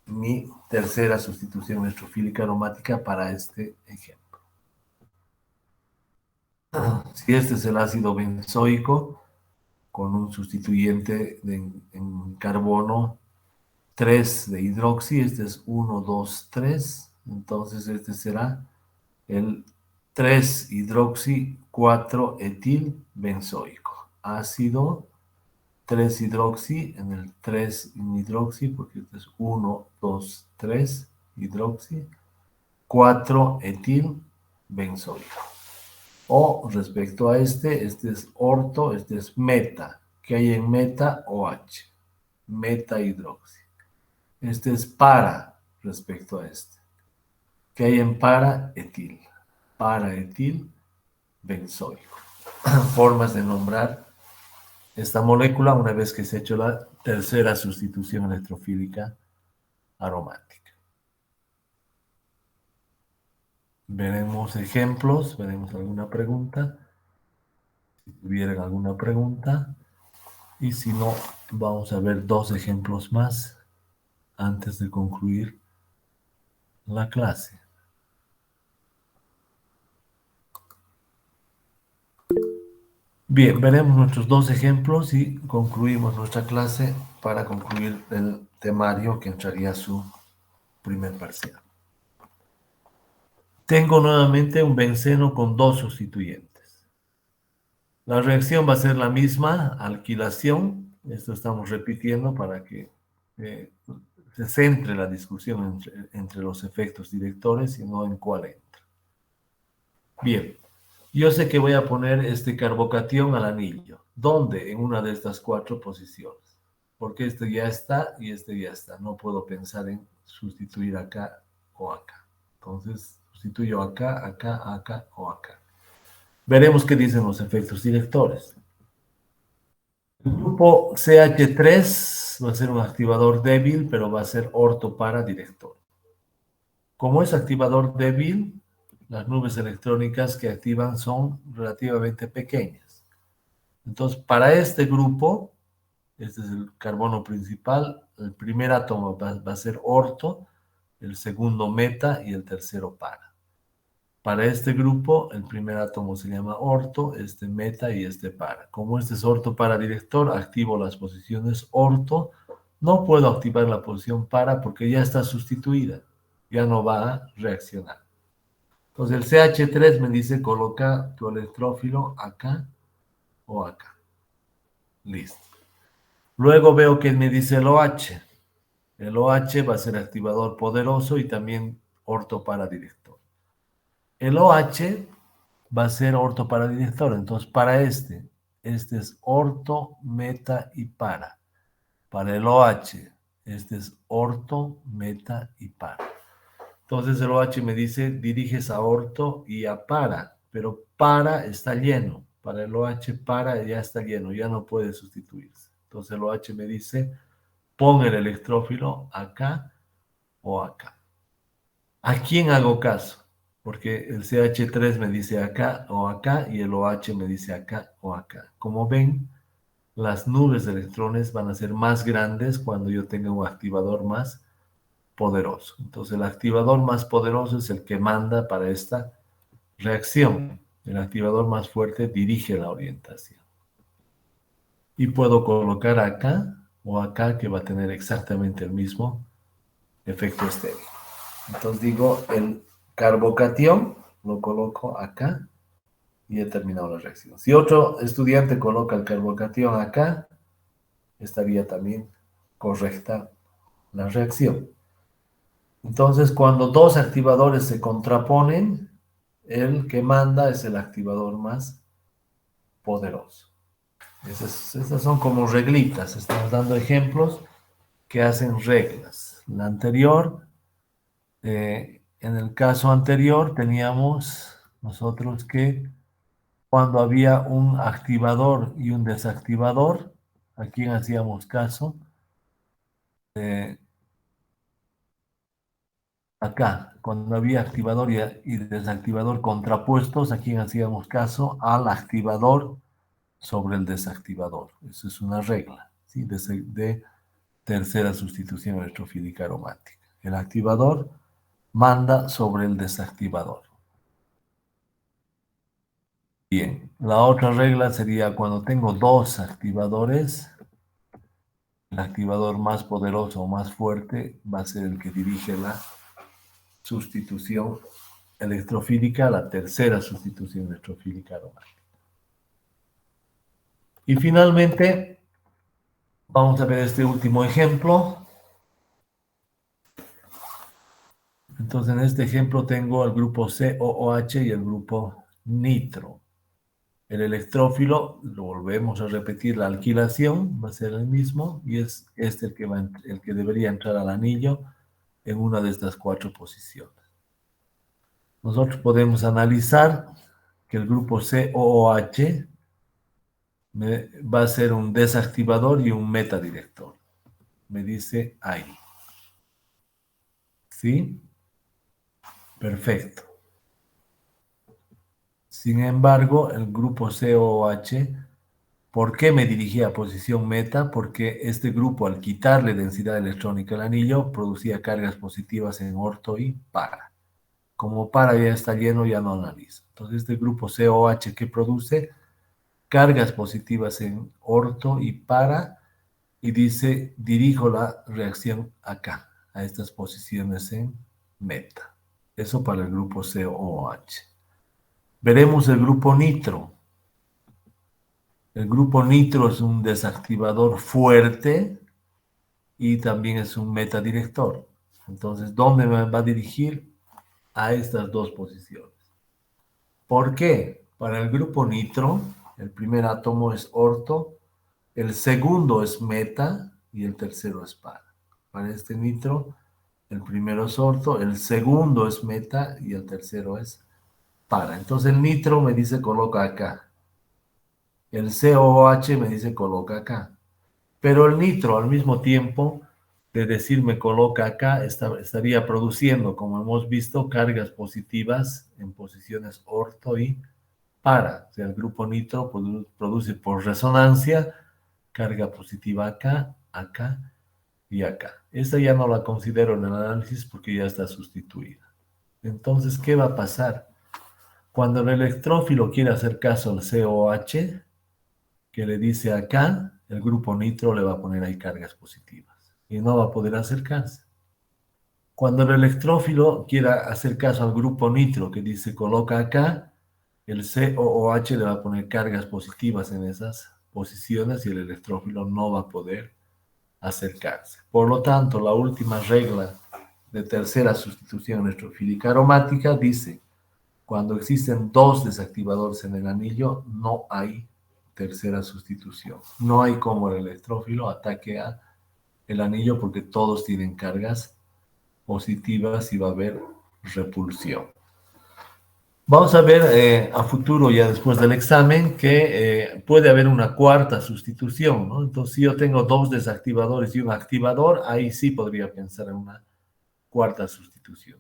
mi tercera sustitución electrofílica aromática para este ejemplo. Si este es el ácido benzoico con un sustituyente en carbono 3 de hidroxi, este es 1, 2, 3, entonces este será el 3 hidroxi 4 etil benzoico. Ácido 3 hidroxi en el 3 hidroxi, porque este es 1, 2, 3 hidroxi, 4 etil benzoico. O respecto a este es orto, este es meta. ¿Qué hay en meta? OH, meta hidroxi. Este es para respecto a este. ¿Qué hay en para? Etil. Para etil benzoico. Formas de nombrar esta molécula una vez que se ha hecho la tercera sustitución electrofílica aromática. Veremos ejemplos, veremos alguna pregunta. Si tuvieran alguna pregunta. Y si no, vamos a ver dos ejemplos más antes de concluir la clase. Bien, veremos nuestros dos ejemplos y concluimos nuestra clase para concluir el temario que entraría a su primer parcial. Tengo nuevamente un benceno con dos sustituyentes. La reacción va a ser la misma, alquilación. Esto estamos repitiendo para que se centre la discusión entre los efectos directores y no en cuál entra. Bien, yo sé que voy a poner este carbocatión al anillo. ¿Dónde? En una de estas cuatro posiciones. Porque este ya está y este ya está. No puedo pensar en sustituir acá o acá. Entonces, sustituyo acá, acá, acá o acá. Veremos qué dicen los efectos directores. El grupo CH3 va a ser un activador débil, pero va a ser orto para director. Como es activador débil, las nubes electrónicas que activan son relativamente pequeñas. Entonces, para este grupo, este es el carbono principal, el primer átomo va a ser orto, el segundo meta y el tercero para. Para este grupo, el primer átomo se llama orto, este meta y este para. Como este es orto para director, activo las posiciones orto. No puedo activar la posición para porque ya está sustituida. Ya no va a reaccionar. Entonces el CH3 me dice coloca tu electrófilo acá o acá. Listo. Luego veo que me dice el OH. El OH va a ser activador poderoso y también orto para director. El OH va a ser orto para director. Entonces, para este es orto, meta y para. Para el OH, este es orto, meta y para. Entonces el OH me dice, diriges a orto y a para, pero para está lleno. Para el OH para ya está lleno, ya no puede sustituirse. Entonces el OH me dice, pon el electrófilo acá o acá. ¿A quién hago caso? Porque el CH3 me dice acá o acá y el OH me dice acá o acá. Como ven, las nubes de electrones van a ser más grandes cuando yo tenga un activador más poderoso. Entonces el activador más poderoso es el que manda para esta reacción. El activador más fuerte dirige la orientación. Y puedo colocar acá o acá que va a tener exactamente el mismo efecto estéreo. Entonces digo el carbocatión, lo coloco acá y he terminado la reacción. Si otro estudiante coloca el carbocatión acá, estaría también correcta la reacción. Entonces, cuando dos activadores se contraponen, el que manda es el activador más poderoso. Esas son como reglitas. Estamos dando ejemplos que hacen reglas. La anterior, en el caso anterior, teníamos nosotros que cuando había un activador y un desactivador, ¿a quién hacíamos caso? Eh, Acá, cuando había activador y desactivador contrapuestos, ¿a quién hacíamos caso? Al activador sobre el desactivador. Eso es una regla, ¿sí? De tercera sustitución electrofílica aromática. El activador manda sobre el desactivador. Bien, la otra regla sería cuando tengo dos activadores, el activador más poderoso o más fuerte va a ser el que dirige la sustitución electrofílica, la tercera sustitución electrofílica aromática. Y finalmente, vamos a ver este último ejemplo. Entonces, en este ejemplo tengo el grupo COOH y el grupo nitro. El electrófilo, lo volvemos a repetir, la alquilación va a ser el mismo y es este el que debería entrar al anillo en una de estas cuatro posiciones. Nosotros podemos analizar que el grupo COOH va a ser un desactivador y un metadirector. Me dice ahí. ¿Sí? Perfecto. Sin embargo, el grupo COOH, ¿por qué me dirigí a posición meta? Porque este grupo, al quitarle densidad electrónica al anillo, producía cargas positivas en orto y para. Como para ya está lleno, ya no analizo. Entonces, este grupo COH que produce cargas positivas en orto y para, y dice, dirijo la reacción acá, a estas posiciones en meta. Eso para el grupo COH. Veremos el grupo nitro. El grupo nitro es un desactivador fuerte y también es un metadirector. Entonces, ¿dónde me va a dirigir? A estas dos posiciones. ¿Por qué? Para el grupo nitro, el primer átomo es orto, el segundo es meta y el tercero es para. Para este nitro, el primero es orto, el segundo es meta y el tercero es para. Entonces el nitro me dice coloca acá. El COOH me dice coloca acá. Pero el nitro al mismo tiempo de decirme coloca acá, estaría produciendo, como hemos visto, cargas positivas en posiciones orto y para. O sea, el grupo nitro produce por resonancia carga positiva acá, acá y acá. Esta ya no la considero en el análisis porque ya está sustituida. Entonces, ¿qué va a pasar? Cuando el electrófilo quiere hacer caso al COH, que le dice acá, el grupo nitro le va a poner ahí cargas positivas y no va a poder acercarse. Cuando el electrófilo quiera hacer caso al grupo nitro que dice coloca acá, el COOH le va a poner cargas positivas en esas posiciones y el electrófilo no va a poder acercarse. Por lo tanto, la última regla de tercera sustitución electrofílica aromática dice, cuando existen dos desactivadores en el anillo, no hay tercera sustitución. No hay como el electrófilo ataque a el anillo porque todos tienen cargas positivas y va a haber repulsión. Vamos a ver a futuro, ya después del examen, que puede haber una cuarta sustitución, ¿no? Entonces, si yo tengo dos desactivadores y un activador, ahí sí podría pensar en una cuarta sustitución.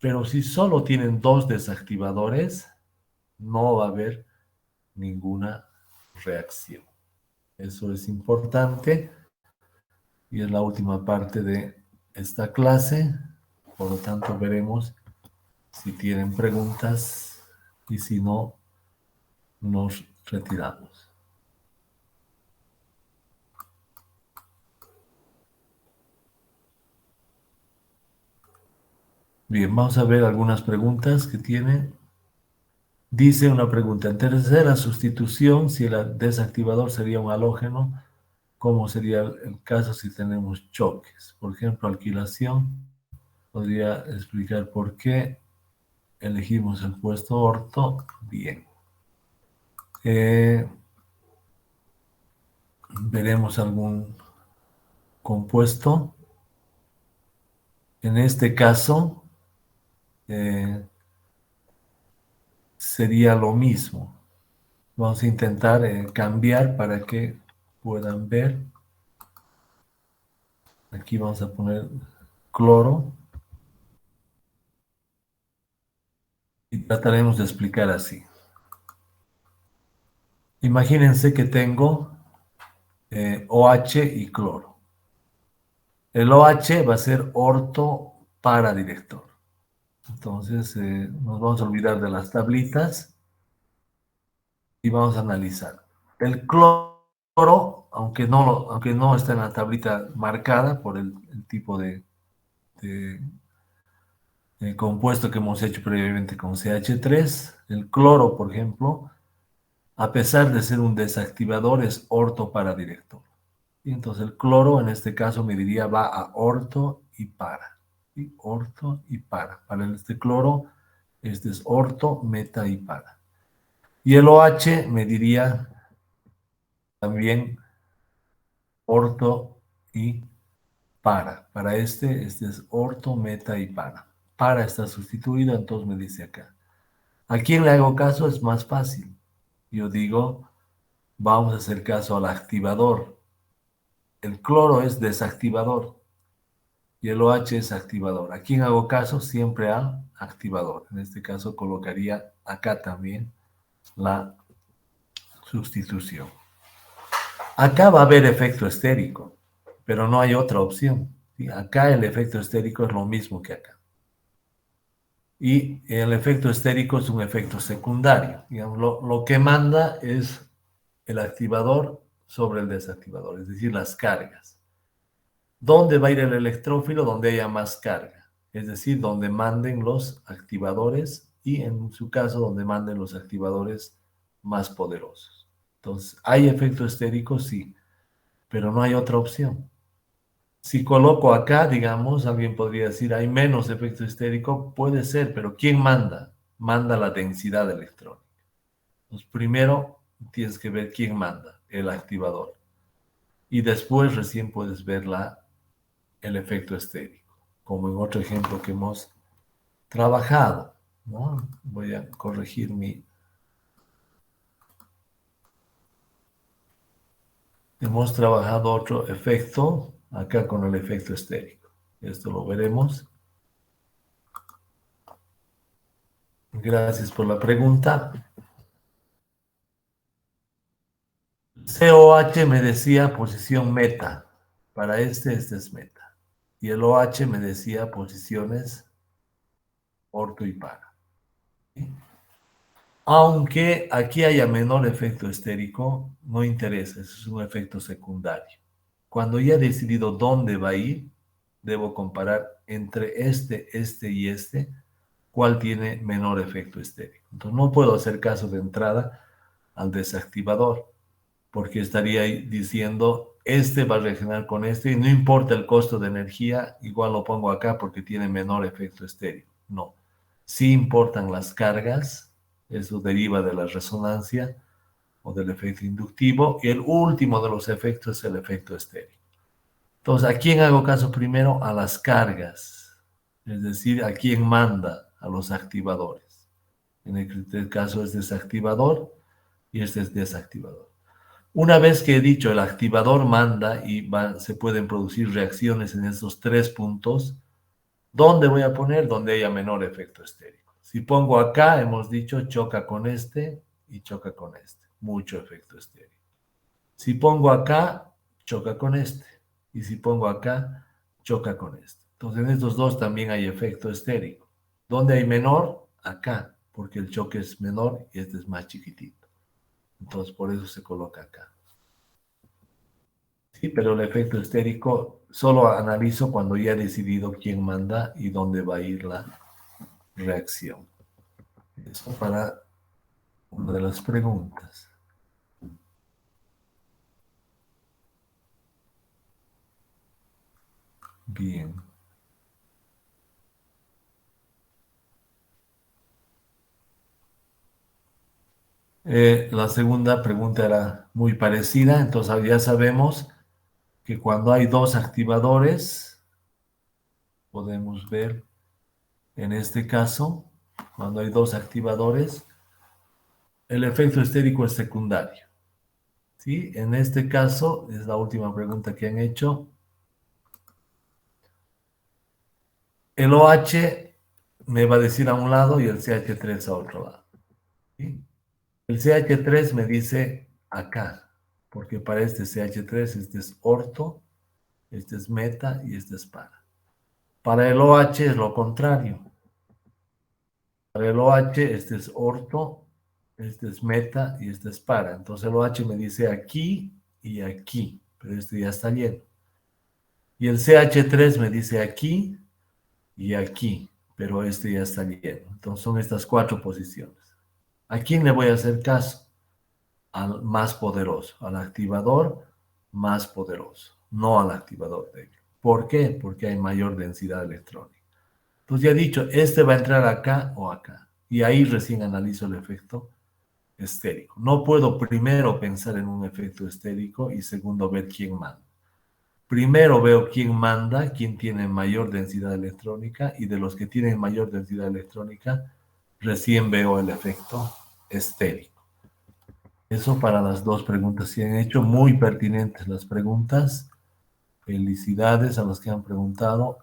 Pero si solo tienen dos desactivadores, no va a haber ninguna reacción. Eso es importante y es la última parte de esta clase. Por lo tanto, veremos si tienen preguntas y si no, nos retiramos. Bien, vamos a ver algunas preguntas que tiene. Dice una pregunta, en tercera sustitución, si el desactivador sería un halógeno, ¿cómo sería el caso si tenemos choques? Por ejemplo, alquilación. Podría explicar por qué elegimos el puesto orto. Bien. veremos algún compuesto. En este caso, eh, sería lo mismo. Vamos a intentar cambiar para que puedan ver. Aquí vamos a poner cloro y trataremos de explicar así. Imagínense que tengo OH y cloro. El OH va a ser orto para director. Entonces nos vamos a olvidar de las tablitas y vamos a analizar. El cloro, aunque no está en la tablita marcada por el tipo de compuesto que hemos hecho previamente con CH3, el cloro, por ejemplo, a pesar de ser un desactivador, es orto para director. Y entonces el cloro en este caso me diría va a orto y para. ¿Sí? Orto y para. Para este cloro, este es orto, meta y para. Y el OH me diría también orto y para. Para este es orto, meta y para. Para está sustituido, entonces me dice acá. ¿A quién le hago caso? Es más fácil. Yo digo, vamos a hacer caso al activador. El cloro es desactivador y el OH es activador. ¿A quién hago caso? Siempre al activador. En este caso colocaría acá también la sustitución. Acá va a haber efecto estérico, pero no hay otra opción. ¿Sí? Acá el efecto estérico es lo mismo que acá. Y el efecto estérico es un efecto secundario. Digamos, lo que manda es el activador sobre el desactivador, es decir, las cargas. ¿Dónde va a ir el electrófilo? Donde haya más carga, es decir, donde manden los activadores y en su caso donde manden los activadores más poderosos. Entonces, ¿hay efecto estérico? Sí, pero no hay otra opción. Si coloco acá, digamos, alguien podría decir, hay menos efecto estérico, puede ser, pero ¿quién manda? Manda la densidad electrónica. Pues primero tienes que ver quién manda, el activador. Y después recién puedes ver el efecto estérico, como en otro ejemplo que hemos trabajado, ¿no? Voy a corregir mi... Hemos trabajado otro efecto acá con el efecto estérico. Esto lo veremos. Gracias por la pregunta. COH me decía posición meta. Para este es meta. Y el OH me decía posiciones orto y para. ¿Sí? Aunque aquí haya menor efecto estérico, no interesa, eso es un efecto secundario. Cuando ya he decidido dónde va a ir, debo comparar entre este y este, cuál tiene menor efecto estéril. Entonces no puedo hacer caso de entrada al desactivador, porque estaría diciendo, este va a reaccionar con este y no importa el costo de energía, igual lo pongo acá porque tiene menor efecto estéril. No, sí importan las cargas, eso deriva de la resonancia o del efecto inductivo, y el último de los efectos es el efecto estéril. Entonces, ¿a quién hago caso primero? A las cargas, es decir, a quién manda, a los activadores. En este caso es desactivador y este es desactivador. Una vez que he dicho el activador manda y se pueden producir reacciones en esos tres puntos, ¿dónde voy a poner? Donde haya menor efecto estérico. Si pongo acá, hemos dicho choca con este y choca con este. Mucho efecto estérico. Si pongo acá, choca con este. Y si pongo acá, choca con este. Entonces en estos dos también hay efecto estérico. ¿Dónde hay menor? Acá, porque el choque es menor y este es más chiquitito. Entonces por eso se coloca acá. Sí, pero el efecto estérico solo analizo cuando ya he decidido quién manda y dónde va a ir la reacción. Eso para una de las preguntas. Bien. La segunda pregunta era muy parecida, entonces ya sabemos que cuando hay dos activadores, podemos ver en este caso, cuando hay dos activadores, el efecto estérico es secundario. ¿Sí? En este caso, es la última pregunta que han hecho, el OH me va a decir a un lado y el CH3 a otro lado. ¿Sí? El CH3 me dice acá, porque para este CH3 este es orto, este es meta y este es para. Para el OH es lo contrario. Para el OH este es orto, este es meta y este es para. Entonces el OH me dice aquí y aquí, pero este ya está lleno. Y el CH3 me dice aquí y aquí, pero este ya está lleno. Entonces son estas cuatro posiciones. ¿A quién le voy a hacer caso? Al más poderoso, al activador más poderoso, no al activador débil. ¿Por qué? Porque hay mayor densidad electrónica. Entonces ya he dicho, este va a entrar acá o acá. Y ahí recién analizo el efecto estérico. No puedo primero pensar en un efecto estérico y segundo ver quién manda. Primero veo quién manda, quién tiene mayor densidad electrónica y de los que tienen mayor densidad electrónica, recién veo el efecto estérico. Eso para las dos preguntas que han hecho, muy pertinentes las preguntas. Felicidades a los que han preguntado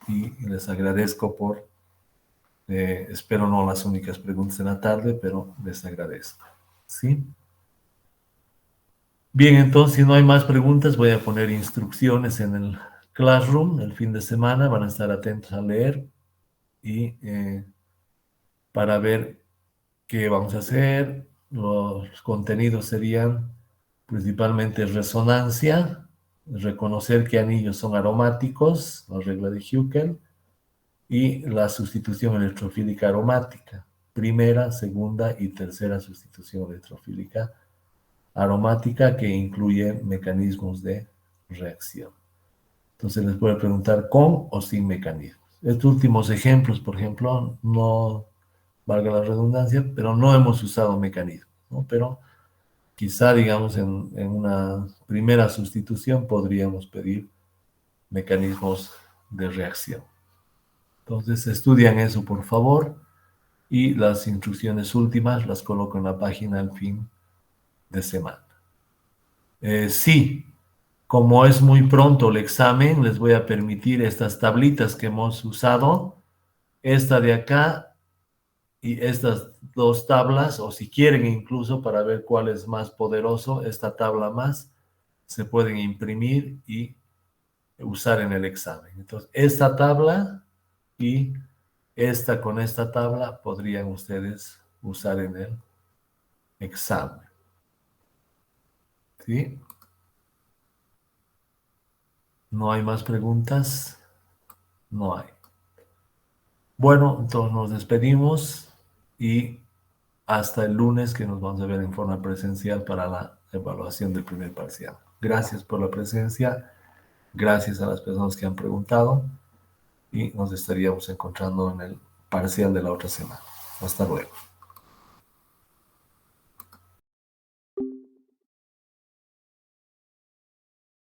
y les agradezco por, espero no las únicas preguntas de la tarde, pero les agradezco. ¿Sí? Bien, entonces, si no hay más preguntas, voy a poner instrucciones en el Classroom el fin de semana. Van a estar atentos a leer y para ver qué vamos a hacer. Los contenidos serían principalmente resonancia, reconocer qué anillos son aromáticos, la regla de Huckel, y la sustitución electrofílica aromática. Primera, segunda y tercera sustitución electrofílica aromática que incluye mecanismos de reacción. Entonces les puedo preguntar con o sin mecanismos. Estos últimos ejemplos, por ejemplo, no valga la redundancia, pero no hemos usado mecanismos, ¿no? Pero quizá, digamos, en una primera sustitución podríamos pedir mecanismos de reacción. Entonces estudian eso, por favor, y las instrucciones últimas las coloco en la página al fin de semana. Sí, como es muy pronto el examen, les voy a permitir estas tablitas que hemos usado, esta de acá y estas dos tablas, o si quieren incluso para ver cuál es más poderoso, esta tabla más, se pueden imprimir y usar en el examen. Entonces, esta tabla y esta con esta tabla podrían ustedes usar en el examen. ¿Sí? ¿No hay más preguntas? No hay. Bueno, entonces nos despedimos y hasta el lunes que nos vamos a ver en forma presencial para la evaluación del primer parcial. Gracias por la presencia, gracias a las personas que han preguntado y nos estaríamos encontrando en el parcial de la otra semana. Hasta luego.